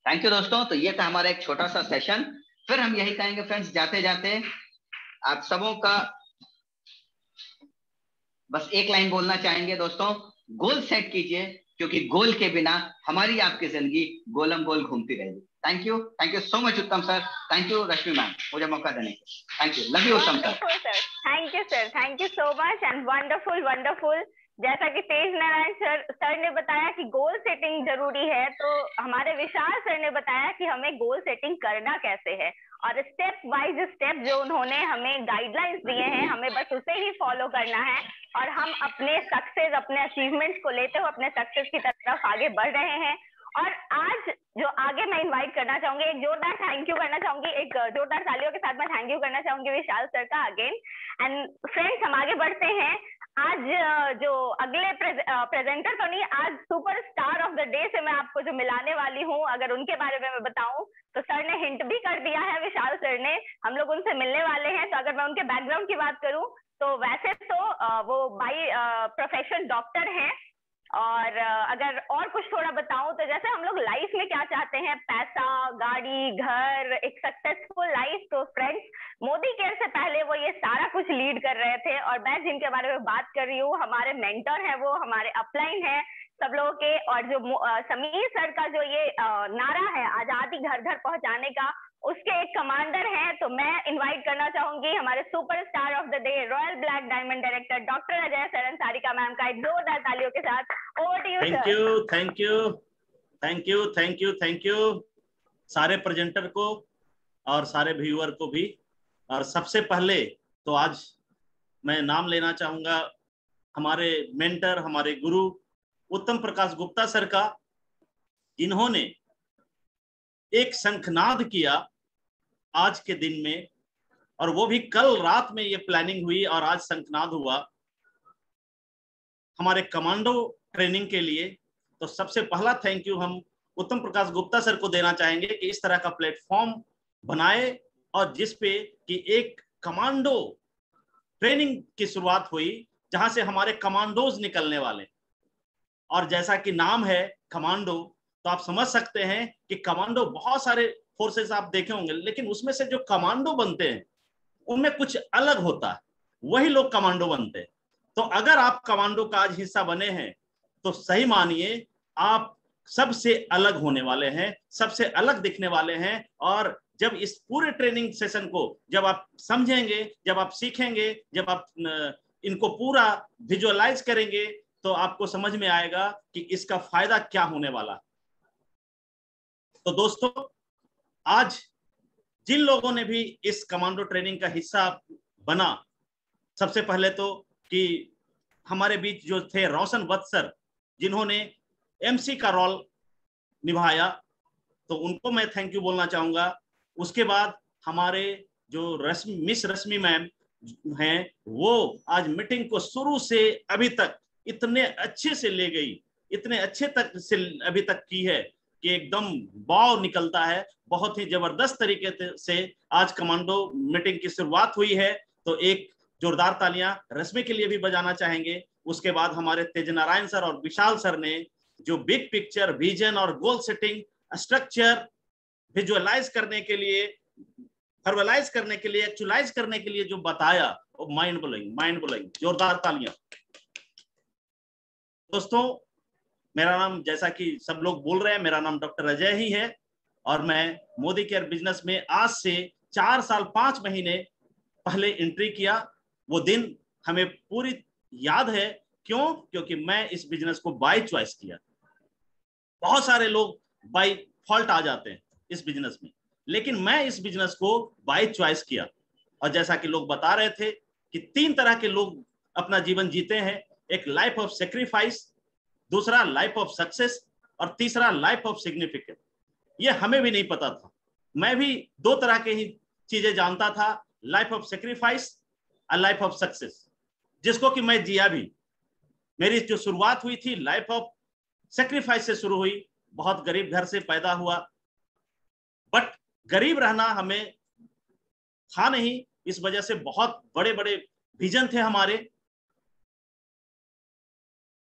थैंक यू दोस्तों। तो ये था हमारा एक छोटा सा सेशन। फिर हम यही कहेंगे फ्रेंड्स, जाते जाते आप सबों का बस एक लाइन बोलना चाहेंगे दोस्तों, गोल सेट कीजिए, क्योंकि गोल के बिना हमारी आपकी जिंदगी गोलम गोल घूमती रहेगी। थैंक यू सो मच उत्तम sir, thank you Rashmi ma'am मुझे मौका देने के, थैंक यू, लव यू उत्तम sir.
Thank you sir, thank you so much and wonderful wonderful. जैसा कि तेज नारायण सर ने बताया कि गोल सेटिंग जरूरी है, तो हमारे विशाल सर ने बताया कि हमें गोल सेटिंग करना कैसे है और स्टेप वाइज स्टेप जो उन्होंने हमें गाइडलाइंस दिए हैं, हमें बस उसे ही फॉलो करना है और हम अपने सक्सेस, अपने अचीवमेंट्स को लेते हुए अपने सक्सेस की तरफ आगे बढ़ रहे हैं। और आज जो आगे मैं इनवाइट करना चाहूंगी, एक जोरदार थैंक यू करना चाहूंगी, एक जोरदार तालियों के साथ मैं थैंक यू करना चाहूंगी विशाल सर का अगेन। एंड फ्रेंड्स हम आगे बढ़ते हैं। आज जो अगले प्रेजेंटर तो नहीं, आज super star of the day से मैं आपको जो मिलाने वाली हूँ, अगर उनके बारे में मैं बताऊं तो सर ने हिंट भी कर दिया है, विशाल सर ने, हम लोग उनसे मिलने वाले हैं। तो अगर मैं उनके बैकग्राउंड की बात करूं तो वैसे तो वो बाय प्रोफेशन डॉक्टर हैं और अगर और कुछ थोड़ा बताऊं तो जैसे हम लोग लाइफ में क्या चाहते हैं, पैसा, गाड़ी, घर, एक सक्सेसफुल लाइफ, तो फ्रेंड्स मोदी केयर से पहले वो ये सारा कुछ लीड कर रहे थे। और मैं जिनके बारे में बात कर रही हूँ, हमारे मेंटर हैं, वो हमारे अपलाइन हैं सब लोगों के। और जो समीर सर का जो ये नारा है आजादी घर घर पहुंचाने का, उसके एक कमांडर हैं। तो मैं इनवाइट करना चाहूंगी हमारे super star of the day, royal black diamond director doctor Ajay Saran Sarika ma'am का एक जोरदार तालियों के साथ over to you sir.
Thank you सारे प्रेजेंटर को और सारे व्यूअर को भी। और सबसे पहले तो आज मैं नाम लेना चाहूंगा हमारे मेंटर, हमारे गुरु उत्तम प्रकाश गुप्ता सर का, जिन्होंने एक शंखनाद किया आज के दिन में, और वो भी कल रात में ये प्लानिंग हुई और आज शंखनाद हुआ हमारे कमांडो ट्रेनिंग के लिए। तो सबसे पहला थैंक यू हम उत्तम प्रकाश गुप्ता सर को देना चाहेंगे कि इस तरह का प्लेटफॉर्म बनाए और जिस पे कि एक कमांडो ट्रेनिंग की शुरुआत हुई, जहां से हमारे कमांडोज निकलने वाले। और जैसा कि नाम है कमांडो, तो आप समझ सकते हैं कि कमांडो बहुत सारे फोर्सेस आप देखे होंगे, लेकिन उसमें से जो कमांडो बनते हैं उनमें कुछ अलग होता है, वही लोग कमांडो बनते हैं। तो अगर आप कमांडो का आज हिस्सा बने हैं तो सही मानिए आप सबसे अलग होने वाले हैं, सबसे अलग दिखने वाले हैं। और जब इस पूरे ट्रेनिंग सेशन को जब आप समझेंगे, जब आप सीखेंगे, जब आप इनको पूरा विजुअलाइज करेंगे तो आपको समझ में आएगा कि इसका फायदा क्या होने वाला। तो दोस्तों, आज जिन लोगों ने भी इस कमांडो ट्रेनिंग का हिस्सा बना, सबसे पहले तो कि हमारे बीच जो थे रोशन वत्स सर, जिन्होंने एमसी का रोल निभाया, तो उनको मैं थैंक यू बोलना चाहूंगा। उसके बाद हमारे जो मिस रश्मि मैम हैं, वो आज मीटिंग को शुरू से अभी तक इतने अच्छे से ले गई, इतने अच्छे तक से अभी तक की है कि एकदम वाव निकलता है। बहुत ही जबरदस्त तरीके से आज कमांडो मीटिंग की शुरुआत हुई है। तो एक जोरदार तालियां रश्मि के लिए भी बजाना चाहेंगे। उसके बाद हमारे तेजनारायण सर और विशाल सर ने जो बिग पिक्चर, विजन और गोल सेटिंग, स्ट्रक्चर विजुअलाइज करने के लिए, वर्बलाइज करने के लिए, एक्चुअलाइज करने के लिए जो बताया, वो माइंड ब्लोइंग। जोरदार तालियां। दोस्तों, मेरा नाम, जैसा कि सब लोग बोल रहे हैं, मेरा नाम डॉक्टर अजय ही है और मैं मोदी केयर बिजनेस में आज से 4 साल 5 महीने पहले एंट्री किया। वो दिन हमें पूरी याद है। क्यों? क्योंकि मैं इस बिजनेस को बाय चॉइस किया। बहुत सारे लोग बाय फॉल्ट आ जाते हैं इस बिजनेस में, लेकिन मैं इस बिजनेस को बाय चॉइस किया। और जैसा कि लोग बता रहे थे कि 3 तरह के लोग अपना जीवन जीते हैं, एक लाइफ ऑफ सेक्रीफाइस, दूसरा लाइफ ऑफ सक्सेस और तीसरा लाइफ ऑफ सिग्निफिकेंस। ये हमें भी नहीं पता था। मैं भी 2 तरह के ही चीजें जानता था, लाइफ ऑफ सेक्रीफाइस और लाइफ ऑफ सक्सेस, जिसको कि मैं जिया भी। मेरी जो शुरुआत हुई थी लाइफ ऑफ सेक्रीफाइस से शुरू हुई। बहुत गरीब घर से पैदा हुआ, बट गरीब रहना हमें था नहीं, इस वजह से बहुत बड़े बड़े विजन थे हमारे।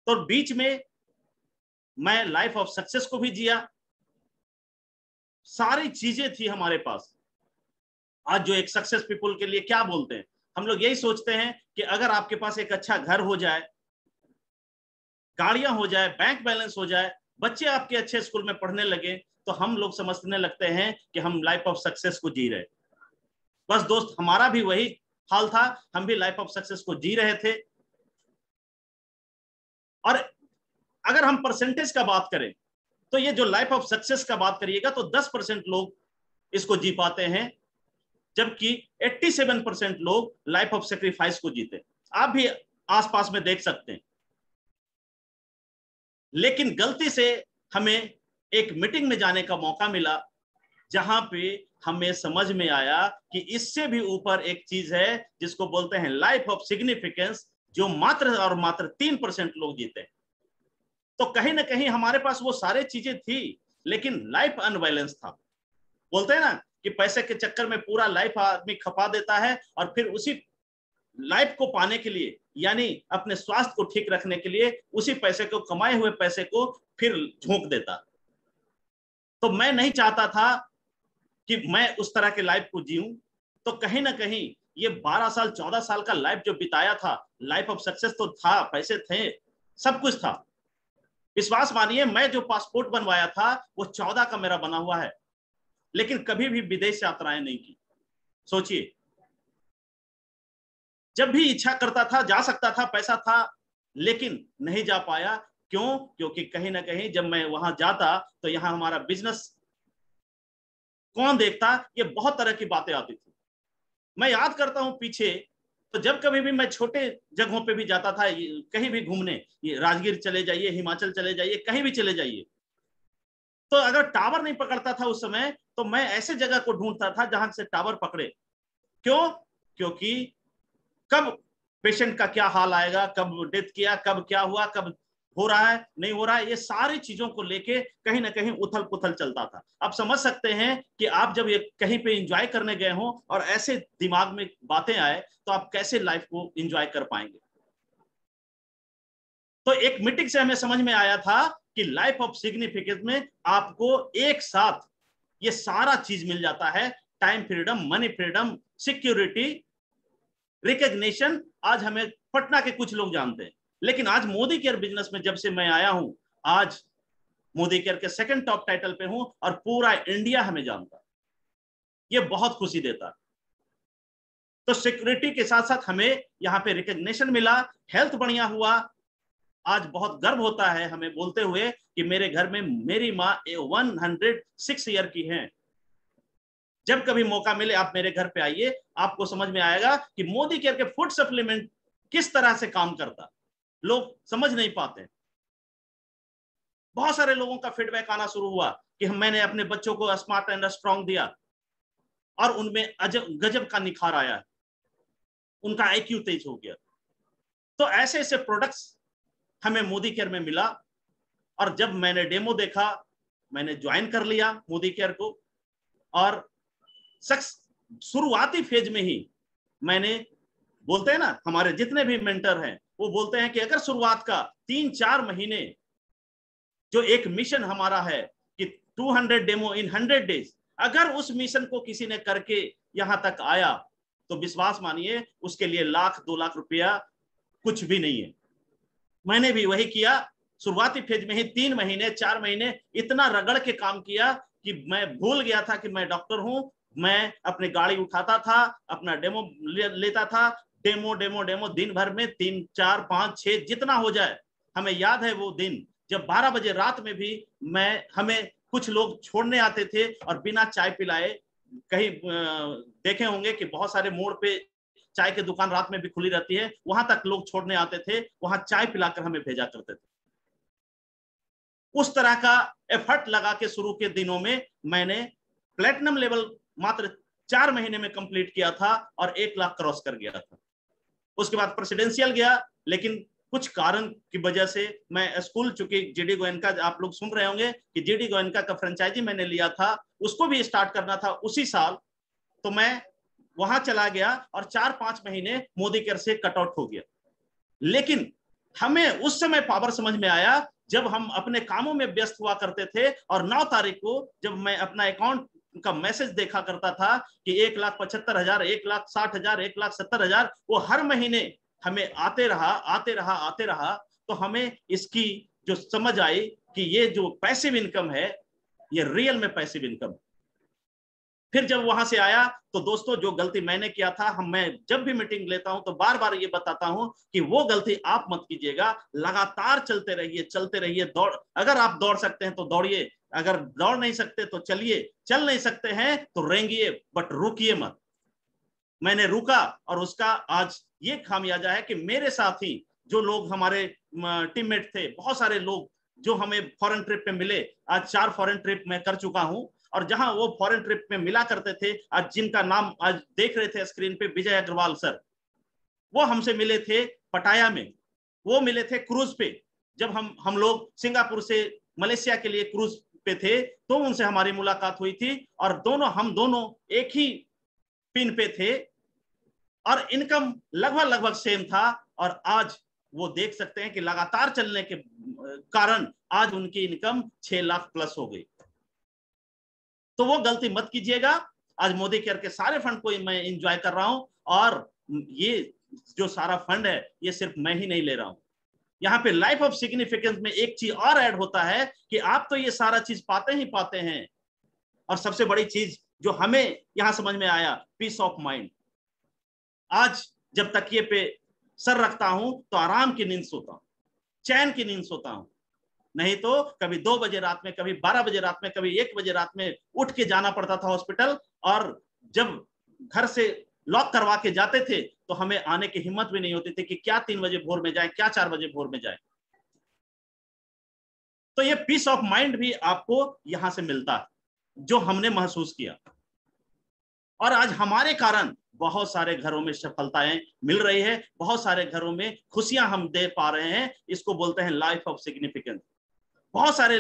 तो बीच में मैं लाइफ ऑफ सक्सेस को भी जिया। सारी चीजें थी हमारे पास। आज जो एक सक्सेस पीपल के लिए क्या बोलते हैं, हम लोग यही सोचते हैं कि अगर आपके पास एक अच्छा घर हो जाए, गाड़ियां हो जाए, बैंक बैलेंस हो जाए, बच्चे आपके अच्छे स्कूल में पढ़ने लगे, तो हम लोग समझने लगते हैं कि हम लाइफ ऑफ सक्सेस को जी रहे। बस दोस्त, हमारा भी वही हाल था। हम भी लाइफ ऑफ सक्सेस को जी रहे थे। और अगर हम परसेंटेज का बात करें तो ये जो लाइफ ऑफ सक्सेस का बात करिएगा तो 10% लोग इसको जी पाते हैं, जबकि 87% लोग लाइफ ऑफ सेक्रीफाइस को जीते। आप भी आसपास में देख सकते हैं। लेकिन गलती से हमें एक मीटिंग में जाने का मौका मिला, जहां पे हमें समझ में आया कि इससे भी ऊपर एक चीज है जिसको बोलते हैं लाइफ ऑफ सिग्निफिकेंस, जो मात्र और मात्र 3% लोग जीते। तो कहीं ना कहीं हमारे पास वो सारे चीजें थी, लेकिन लाइफ अनबैलेंस था। बोलते हैं ना कि पैसे के चक्कर में पूरा लाइफ आदमी खपा देता है और फिर उसी लाइफ को पाने के लिए, यानी अपने स्वास्थ्य को ठीक रखने के लिए, उसी पैसे को, कमाए हुए पैसे को फिर झोंक देता। तो मैं नहीं चाहता था कि मैं उस तरह के लाइफ को जीऊं। तो कहीं ना कहीं ये 12 साल 14 साल का लाइफ जो बिताया था, लाइफ ऑफ सक्सेस तो था, पैसे थे, सब कुछ था। विश्वास मानिए, मैं जो पासपोर्ट बनवाया था वो 14 का मेरा बना हुआ है, लेकिन कभी भी विदेश यात्राएं नहीं की। सोचिए, जब भी इच्छा करता था जा सकता था, पैसा था, लेकिन नहीं जा पाया। क्यों? क्योंकि कहीं ना कहीं जब मैं वहां जाता तो यहाँ हमारा बिजनेस कौन देखता, ये बहुत तरह की बातें आती थी। मैं याद करता हूं पीछे, तो जब कभी भी मैं छोटे जगहों पे भी जाता था, कहीं भी घूमने, ये राजगीर चले जाइए, हिमाचल चले जाइए, कहीं भी चले जाइए, तो अगर टावर नहीं पकड़ता था उस समय, तो मैं ऐसे जगह को ढूंढता था जहां से टावर पकड़े। क्यों? क्योंकि कब पेशेंट का क्या हाल आएगा, कब डेथ किया, कब क्या हुआ, कब हो रहा है, नहीं हो रहा है, ये सारी चीजों को लेके कहीं ना कहीं उथल पुथल चलता था। आप समझ सकते हैं कि आप जब ये कहीं पे एंजॉय करने गए हो और ऐसे दिमाग में बातें आए, तो आप कैसे लाइफ को एंजॉय कर पाएंगे। तो एक मीटिंग से हमें समझ में आया था कि लाइफ ऑफ सिग्निफिकेंस में आपको एक साथ ये सारा चीज मिल जाता है। Time freedom, money freedom, security, recognition. आज हमें पटना के कुछ लोग जानते हैं, लेकिन आज मोदी केयर बिजनेस में जब से मैं आया हूं, आज मोदी केयर के सेकंड टॉप टाइटल पे हूं और पूरा इंडिया हमें जानता है। ये बहुत खुशी देता है। तो सिक्योरिटी के साथ साथ हमें यहाँ पे रिकॉग्निशन मिला, हेल्थ बढ़िया हुआ। आज बहुत गर्व होता है हमें बोलते हुए कि मेरे घर में मेरी माँ 106 ईयर की हैं। जब कभी मौका मिले आप मेरे घर पे आइए, आपको समझ में आएगा कि मोदी केयर के फूड सप्लीमेंट किस तरह से काम करता, लोग समझ नहीं पाते। बहुत सारे लोगों का फीडबैक आना शुरू हुआ कि मैंने अपने बच्चों को स्मार्ट एंड स्ट्रांग दिया और उनमें गजब का निखार आया, उनका IQ तेज हो गया। तो ऐसे ऐसे प्रोडक्ट्स हमें मोदी केयर में मिला और जब मैंने डेमो देखा, मैंने ज्वाइन कर लिया मोदी केयर को। और शुरुआती फेज में ही मैंने, बोलते हैं ना, हमारे जितने भी मेंटर हैं वो बोलते हैं कि अगर शुरुआत का 3-4 महीने जो एक मिशन हमारा है कि 200 डेमो इन 100 डेज, अगर उस मिशन को किसी ने करके यहां तक आया तो विश्वास मानिए उसके लिए 1-2 लाख रुपया कुछ भी नहीं है। मैंने भी वही किया। शुरुआती फेज में ही 3 महीने 4 महीने इतना रगड़ के काम किया कि मैं भूल गया था कि मैं डॉक्टर हूं। मैं अपनी गाड़ी उठाता था, अपना डेमो लेता था, डेमो डेमो डेमो दिन भर में 3, 4, 5, 6 जितना हो जाए। हमें याद है वो दिन जब 12 बजे रात में भी हमें कुछ लोग छोड़ने आते थे और बिना चाय पिलाए, कहीं देखे होंगे कि बहुत सारे मोड़ पे चाय की दुकान रात में भी खुली रहती है, वहां तक लोग छोड़ने आते थे, वहां चाय पिलाकर हमें भेजा करते थे। उस तरह का एफर्ट लगा के शुरू के दिनों में मैंने प्लेटिनम लेवल मात्र 4 महीने में कंप्लीट किया था और 1 लाख क्रॉस कर गया था। उसके बाद प्रेसिडेंशियल गया, लेकिन कुछ कारण की वजह से मैं स्कूल, चूंकि जीडी गोयनका, आप लोग सुन रहे होंगे कि जीडी गोयनका का फ्रेंचाइजी मैंने लिया था, उसको भी स्टार्ट करना था उसी साल, तो मैं वहां चला गया और 4-5 महीने मोदी केयर से कट आउट हो गया। लेकिन हमें उस समय पावर समझ में आया जब हम अपने कामों में व्यस्त हुआ करते थे और 9 तारीख को जब मैं अपना अकाउंट का मैसेज देखा करता था कि 1,75,000, 1,60,000, 1,70,000, वो हर महीने हमें आते रहा, तो हमें इसकी जो समझ आई कि ये जो पैसिव इनकम है, ये रियल में पैसिव इनकम। फिर जब वहां से आया तो दोस्तों, जो गलती मैंने किया था, मैं जब भी मीटिंग लेता हूं तो बार बार ये बताता हूं कि वो गलती आप मत कीजिएगा। लगातार चलते रहिए, दौड़, अगर आप दौड़ सकते हैं तो दौड़िए, अगर दौड़ नहीं सकते तो चलिए, चल नहीं सकते हैं तो रेंगिए, बट रुकिए मत। मैंने रुका और उसका आज ये खामियाजा है कि मेरे साथी जो लोग हमारे टीममेट थे, बहुत सारे लोग जो हमें फॉरेन ट्रिप पे मिले, आज 4 फॉरेन ट्रिप मैं कर चुका हूं। और जहां वो फॉरेन ट्रिप में मिला करते थे, आज जिनका नाम आज देख रहे थे स्क्रीन पे, विजय अग्रवाल सर, वो हमसे मिले थे पटाया में, वो मिले थे क्रूज पे। जब हम लोग सिंगापुर से मलेशिया के लिए क्रूज पे थे तो उनसे हमारी मुलाकात हुई थी और हम दोनों एक ही पिन पे थे और इनकम लगभग सेम था। और आज वो देख सकते हैं कि लगातार चलने के कारण आज उनकी इनकम 6 लाख प्लस हो गई। तो वो गलती मत कीजिएगा। आज मोदी केयर के सारे फंड को मैं एंजॉय कर रहा हूं और ये जो सारा फंड है ये सिर्फ मैं ही नहीं ले रहा हूं। यहाँ पे लाइफ ऑफ सिग्निफिकेंस में एक चीज और ऐड होता है कि आप तो ये सारा चीज पाते हैं, और सबसे बड़ी चीज जो हमें यहां समझ में आया, पीस ऑफ माइंड। आज जब तकिए पे सर रखता हूं तो आराम की नींद सोता हूं, चैन की नींद सोता हूं। नहीं तो कभी 2 बजे रात में, कभी 12 बजे रात में, कभी 1 बजे रात में उठ के जाना पड़ता था हॉस्पिटल, और जब घर से लॉक करवा के जाते थे तो हमें आने की हिम्मत भी नहीं होती थी कि क्या 3 बजे भोर में जाए, क्या 4 बजे भोर में जाए। तो ये पीस ऑफ माइंड भी आपको यहां से मिलता है, जो हमने महसूस किया। और आज हमारे कारण बहुत सारे घरों में सफलताएं मिल रही है, बहुत सारे घरों में खुशियां हम दे पा रहे हैं। इसको बोलते हैं लाइफ ऑफ सिग्निफिकेंस। बहुत सारे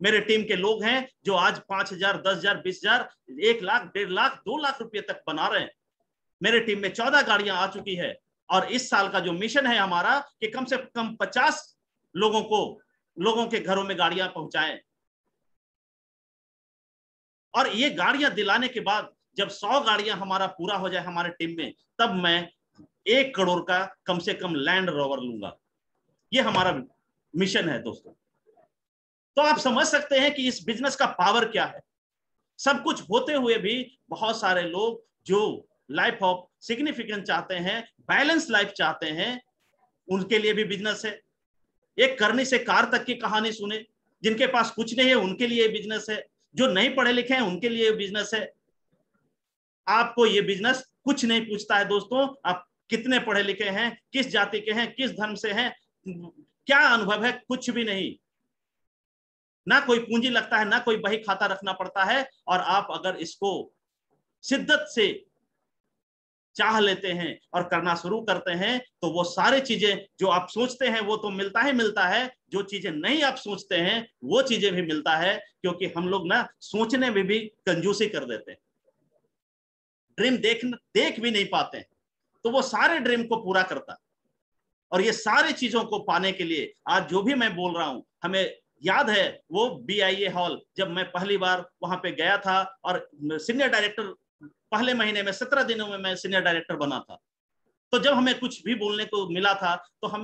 मेरे टीम के लोग हैं जो आज 5,000, 10,000, 20,000, 1 लाख, 1.5 लाख, 2 लाख रुपए तक बना रहे हैं। मेरे टीम में 14 गाड़ियां आ चुकी है और इस साल का जो मिशन है हमारा कि कम से कम 50 लोगों के घरों में गाड़ियां पहुंचाएं। और ये गाड़ियां दिलाने के बाद जब 100 गाड़ियां हमारा पूरा हो जाए हमारे टीम में, तब मैं 1 करोड़ का कम से कम लैंड रोवर लूंगा। ये हमारा मिशन है दोस्तों। तो आप समझ सकते हैं कि इस बिजनेस का पावर क्या है। सब कुछ होते हुए भी बहुत सारे लोग जो लाइफ ऑफ सिग्निफिकेंस चाहते हैं, बैलेंस लाइफ चाहते हैं, उनके लिए भी बिजनेस है। एक करनी से कार तक की कहानी सुने, जिनके पास कुछ नहीं है उनके लिए बिजनेस है, जो नहीं पढ़े लिखे हैं उनके लिए बिजनेस है। आपको ये बिजनेस कुछ नहीं पूछता है दोस्तों, आप कितने पढ़े लिखे हैं, किस जाति के हैं, किस धर्म से हैं, क्या अनुभव है, कुछ भी नहीं। ना कोई पूंजी लगता है, ना कोई बही खाता रखना पड़ता है। और आप अगर इसको शिद्दत से चाह लेते हैं और करना शुरू करते हैं तो वो सारी चीजें जो आप सोचते हैं वो तो मिलता ही मिलता है, जो चीजें नहीं आप सोचते हैं वो चीजें भी मिलता है। क्योंकि हम लोग ना सोचने में भी कंजूसी कर देते हैं, ड्रीम देख भी नहीं पाते हैं, तो वो सारे ड्रीम को पूरा करता है। और ये सारी चीजों को पाने के लिए आज जो भी मैं बोल रहा हूं, हमें याद है वो BIA हॉल, जब मैं पहली बार वहां पे गया था और सीनियर डायरेक्टर, पहले महीने में 17 दिनों में मैं सीनियर डायरेक्टर बना था। तो जब हमें कुछ भी बोलने को मिला था तो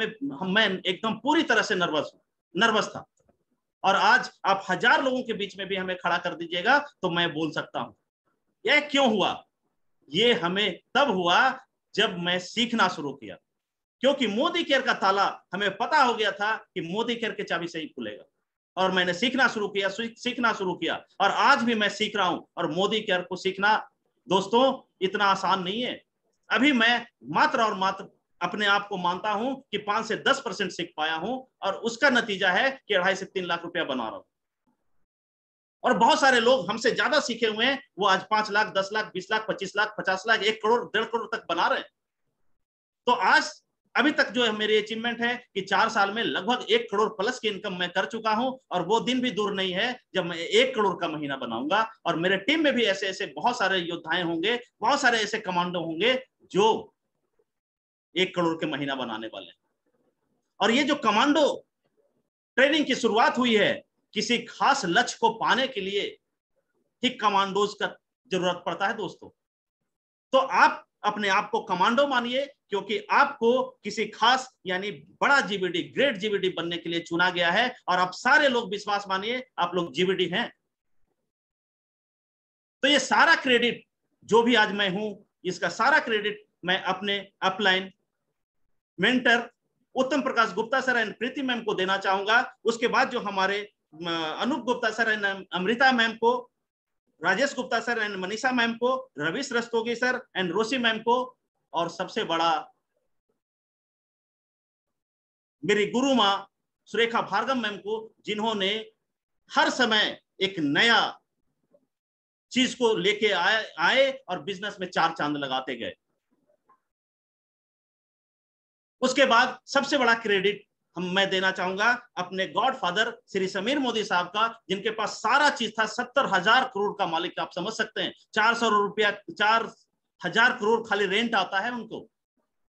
मैं एकदम पूरी तरह से नर्वस था। और आज आप 1000 लोगों के बीच में भी हमें खड़ा कर दीजिएगा तो मैं बोल सकता हूं। यह क्यों हुआ? ये हमें तब हुआ जब मैं सीखना शुरू किया। क्योंकि मोदी केयर का ताला हमें पता हो गया था कि मोदी केयर के चाबी से ही खुलेगा। और मैंने सीखना शुरू किया और आज भी मैं सीख रहा हूं। और मोदी केयर को सीखना दोस्तों इतना आसान नहीं है। अभी मैं मात्र और मात्र अपने आप को मानता हूं कि 5 से 10% सीख पाया हूं, और उसका नतीजा है कि 2.5 से 3 लाख रुपया बना रहा हूं। और बहुत सारे लोग हमसे ज्यादा सीखे हुए हैं, वो आज 5 लाख, 10 लाख, 20 लाख, 25 लाख, 50 लाख, 1 करोड़, 1.5 करोड़ तक बना रहे हैं। तो आज अभी तक जो है मेरी अचीवमेंट है कि 4 साल में लगभग 1 करोड़ प्लस की इनकम मैं कर चुका हूं। और वो दिन भी दूर नहीं है जब मैं 1 करोड़ का महीना बनाऊंगा। और मेरे टीम में भी ऐसे ऐसे बहुत सारे योद्धाएं होंगे, बहुत सारे ऐसे कमांडो होंगे जो 1 करोड़ के महीना बनाने वाले हैं। और ये जो कमांडो ट्रेनिंग की शुरुआत हुई है, किसी खास लक्ष्य को पाने के लिए ही कमांडोज का जरूरत पड़ता है दोस्तों। तो आप अपने आप को कमांडो मानिए, क्योंकि आपको किसी खास यानी बड़ा GVD, ग्रेट GVD बनने के लिए चुना गया है। और आप सारे लोग विश्वास मानिए आप लोग GVD हैं। तो ये सारा क्रेडिट जो भी आज मैं हूं, इसका सारा क्रेडिट मैं अपने upline mentor Uttam Prakash Gupta sir and Preeti ma'am को देना चाहूंगा। उसके बाद जो हमारे Anoop Gupta sir and Amrita ma'am को, Rajesh Gupta sir and Manisha ma'am को, Ravish Rastogi sir and Roshi ma'am को, और सबसे बड़ा मेरी गुरु मां सुरेखा भार्गव मैम को, जिन्होंने हर समय एक नया चीज को लेके आए और बिजनेस में 4 चांद लगाते गए। उसके बाद सबसे बड़ा क्रेडिट मैं देना चाहूंगा अपने गॉडफादर श्री समीर मोदी साहब का, जिनके पास सारा चीज था। 70,000 करोड़ का मालिक, आप समझ सकते हैं। 400 रुपया 4,000 करोड़ खाली रेंट आता है उनको।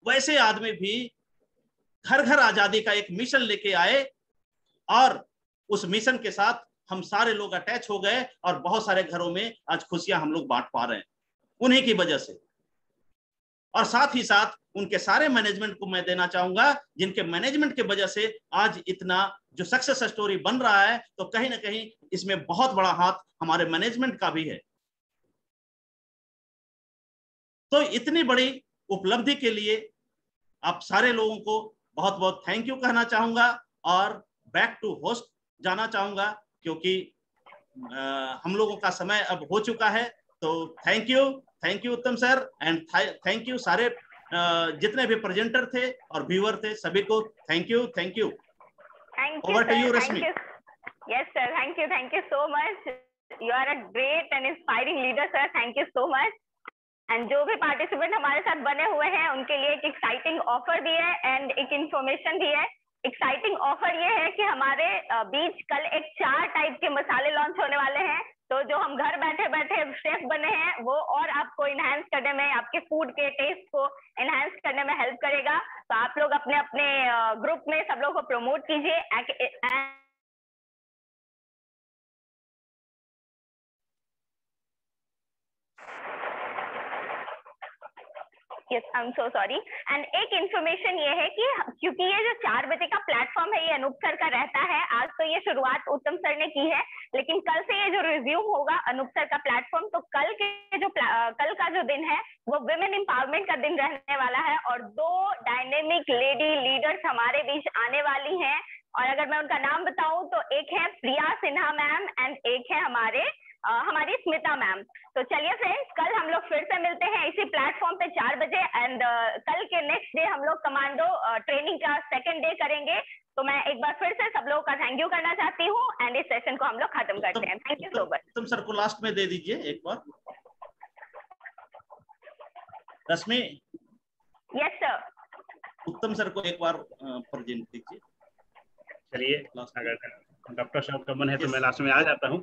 वैसे आदमी भी घर घर आजादी का एक मिशन लेके आए, और उस मिशन के साथ हम सारे लोग अटैच हो गए, और बहुत सारे घरों में आज खुशियां हम लोग बांट पा रहे हैं उन्हीं की वजह से। और साथ ही साथ उनके सारे मैनेजमेंट को मैं देना चाहूंगा, जिनके मैनेजमेंट के वजह से आज इतना जो सक्सेस स्टोरी बन रहा है। तो कहीं ना कहीं इसमें बहुत बड़ा हाथ हमारे मैनेजमेंट का भी है। तो इतनी बड़ी उपलब्धि के लिए आप सारे लोगों को बहुत बहुत थैंक यू कहना चाहूंगा, और बैक टू होस्ट जाना चाहूंगा, क्योंकि हम लोगों का समय अब हो चुका है। तो थैंक यू उत्तम सर, एंड थैंक यू सारे जितने भी प्रेजेंटर थे और व्यूअर थे, सभी को thank you. Over to you Rashmi.
Yes sir, thank you so much. You are a great and inspiring leader sir, thank you so much. And जो भी पार्टिसिपेंट हमारे साथ बने हुए हैं उनके लिए एक एक्साइटिंग ऑफर भी है एंड एक इंफॉर्मेशन भी है। एक्साइटिंग ऑफर ये है कि हमारे बीच कल एक 4 टाइप के मसाले लॉन्च होने वाले हैं। तो जो हम घर बैठे बैठे शेफ बने हैं वो और आपको इनहेंस करने में, आपके फूड के टेस्ट को इनहेंस करने में हेल्प करेगा। तो आप लोग अपने अपने ग्रुप में सब लोग को प्रमोट कीजिए। Yes, I am so sorry. And एक इन्फॉर्मेशन ये है कि क्योंकि ये जो 4 बजे का प्लेटफॉर्म है ये अनूप सर का रहता है, आज तो ये शुरुआत उत्तम सर ने की है, लेकिन कल से ये जो रिज्यूम होगा अनूप सर का प्लेटफॉर्म, तो कल का जो दिन है वो विमेन एम्पावरमेंट का दिन रहने वाला है और 2 डायनेमिक लेडी लीडर्स हमारे बीच आने वाली हैं। और अगर मैं उनका नाम बताऊं तो एक है प्रिया सिन्हा मैम एंड एक है हमारी स्मिता मैम। तो चलिए फ्रेंड्स, कल हम लोग फिर से मिलते हैं इसी प्लेटफॉर्म पे 4 बजे एंड कल के नेक्स्ट डे हम लोग कमांडो ट्रेनिंग का 2nd डे करेंगे। तो मैं एक बार फिर से सब लोगों का थैंक यू करना चाहती हूँ एंड इस सेशन को हम लोग खत्म करते हैं। Thank you so much.
तुम सर को लास्ट में दे दीजिए एक बार। Rashmi.
Yes sir.
Uttam sir को एक बार प्रेजेंट कीजिए।
चलिए, अगर डॉक्टर साहब का मन है तो मैं लास्ट में आ जाता हूँ।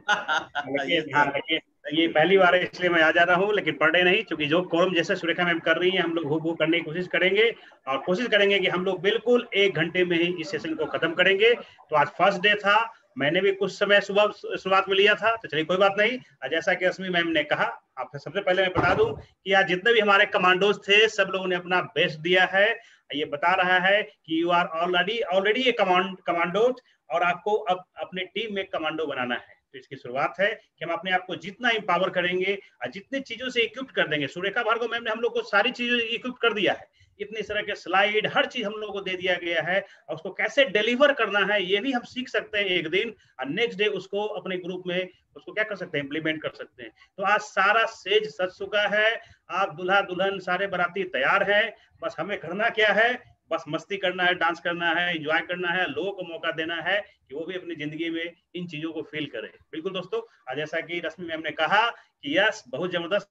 ये पहली बार है इसलिए मैं आ जा रहा हूँ, लेकिन पर डे नहीं, क्योंकि जो कोरम जैसे सुरेखा मैम कर रही हैं हम लोग वो करने की कोशिश करेंगे और कोशिश करेंगे कि हम लोग बिल्कुल 1 घंटे में ही इस सेशन को खत्म करेंगे। तो आज फर्स्ट डे था, मैंने भी कुछ समय सुबह शुरुआत में लिया था, तो चलिए कोई बात नहीं। जैसा कि रश्मि मैम ने कहा, आपसे सबसे पहले मैं बता दूं कि आज जितने भी हमारे कमांडोज थे सब लोगों ने अपना बेस्ट दिया है। ये बता रहा है कि you are already a commandos और आपको अब अपने टीम में कमांडो बनाना है। तो इसकी शुरुआत है कि हम अपने आप को जितना एम्पावर करेंगे और जितनी चीजों से इक्विप कर देंगे। सुरेखा भार्गव मैम ने हम लोग को सारी चीजों इक्विप कर दिया है, इतनी तरह के स्लाइड हर चीज हम लोगों को दे दिया गया है और उसको कैसे डिलीवर करना है ये भी हम सीख सकते हैं एक दिन, और नेक्स्ट डे उसको अपने ग्रुप में उसको क्या कर सकते हैं, इम्प्लीमेंट कर सकते हैं। तो आज सारा सेज सज चुका है, आप दूल्हा दुल्हन सारे बाराती तैयार हैं, बस हमें करना क्या है, बस मस्ती करना है, डांस करना है, एंजॉय करना है, लोगों को मौका देना है कि वो भी अपनी जिंदगी में इन चीजों को फील करें। बिल्कुल दोस्तों, जैसा कि रश्मि मैम ने कहा कि यस, बहुत जबरदस्त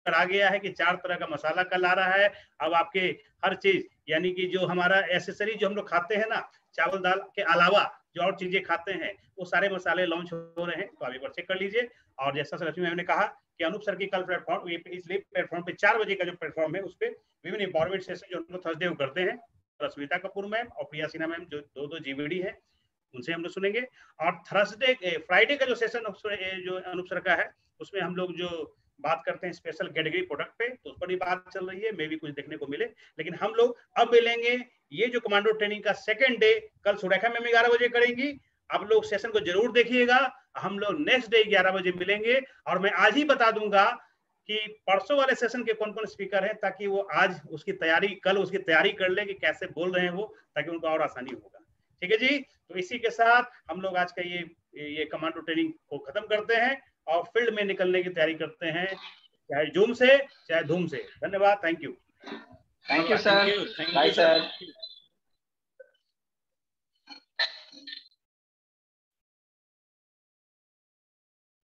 आ गया है कि 4 तरह का मसाला कल आ रहा है। अब आपके हर चीज यानी कि जो हमारा एसेसरी जो हम लोग खाते हैं ना, चावल दाल के अलावा जो और चीजें खाते हैं वो सारे मसाले लॉन्च हो रहे हैं, तो आप एक बार चेक कर लीजिए। और जैसा रश्मि मैम ने कहा कि अनूप सर की कल प्लेटफॉर्म, इसलिए प्लेटफॉर्म पे 4 बजे का जो प्लेटफॉर्म है उस पर विमेन एम्पावरमेंट सेशन जो हम लोग थर्सडे को करते हैं, रश्मिता कपूर मैम और प्रिया सिन्हा मैम जो 2 जीवीडी है उनसे हम लोग सुनेंगे। और फ्राइडे का जो सेशन जो अनूप सर का है उसमें हम लोग जो बात करते हैं स्पेशल कैटेगरी प्रोडक्ट पे, तो उस पर भी बात चल रही है, मे भी कुछ देखने को मिले। लेकिन हम लोग अब मिलेंगे, ये जो कमांडो ट्रेनिंग का 2nd डे कल सुरेखा मैम 11 बजे करेंगी। आप लोग सेशन को जरूर देखिएगा। हम लोग नेक्स्ट डे 11 बजे मिलेंगे और मैं आज ही बता दूंगा कि परसों वाले सेशन के कौन कौन स्पीकर हैं, ताकि वो आज उसकी तैयारी, कल उसकी तैयारी कर ले कि कैसे बोल रहे हैं वो, ताकि उनको और आसानी होगा। ठीक है जी, तो इसी के साथ हम लोग आज का ये कमांडो ट्रेनिंग को खत्म करते हैं और फील्ड में निकलने की तैयारी करते हैं, चाहे जूम से चाहे धूम से। धन्यवाद, thank you
sir, bye sir.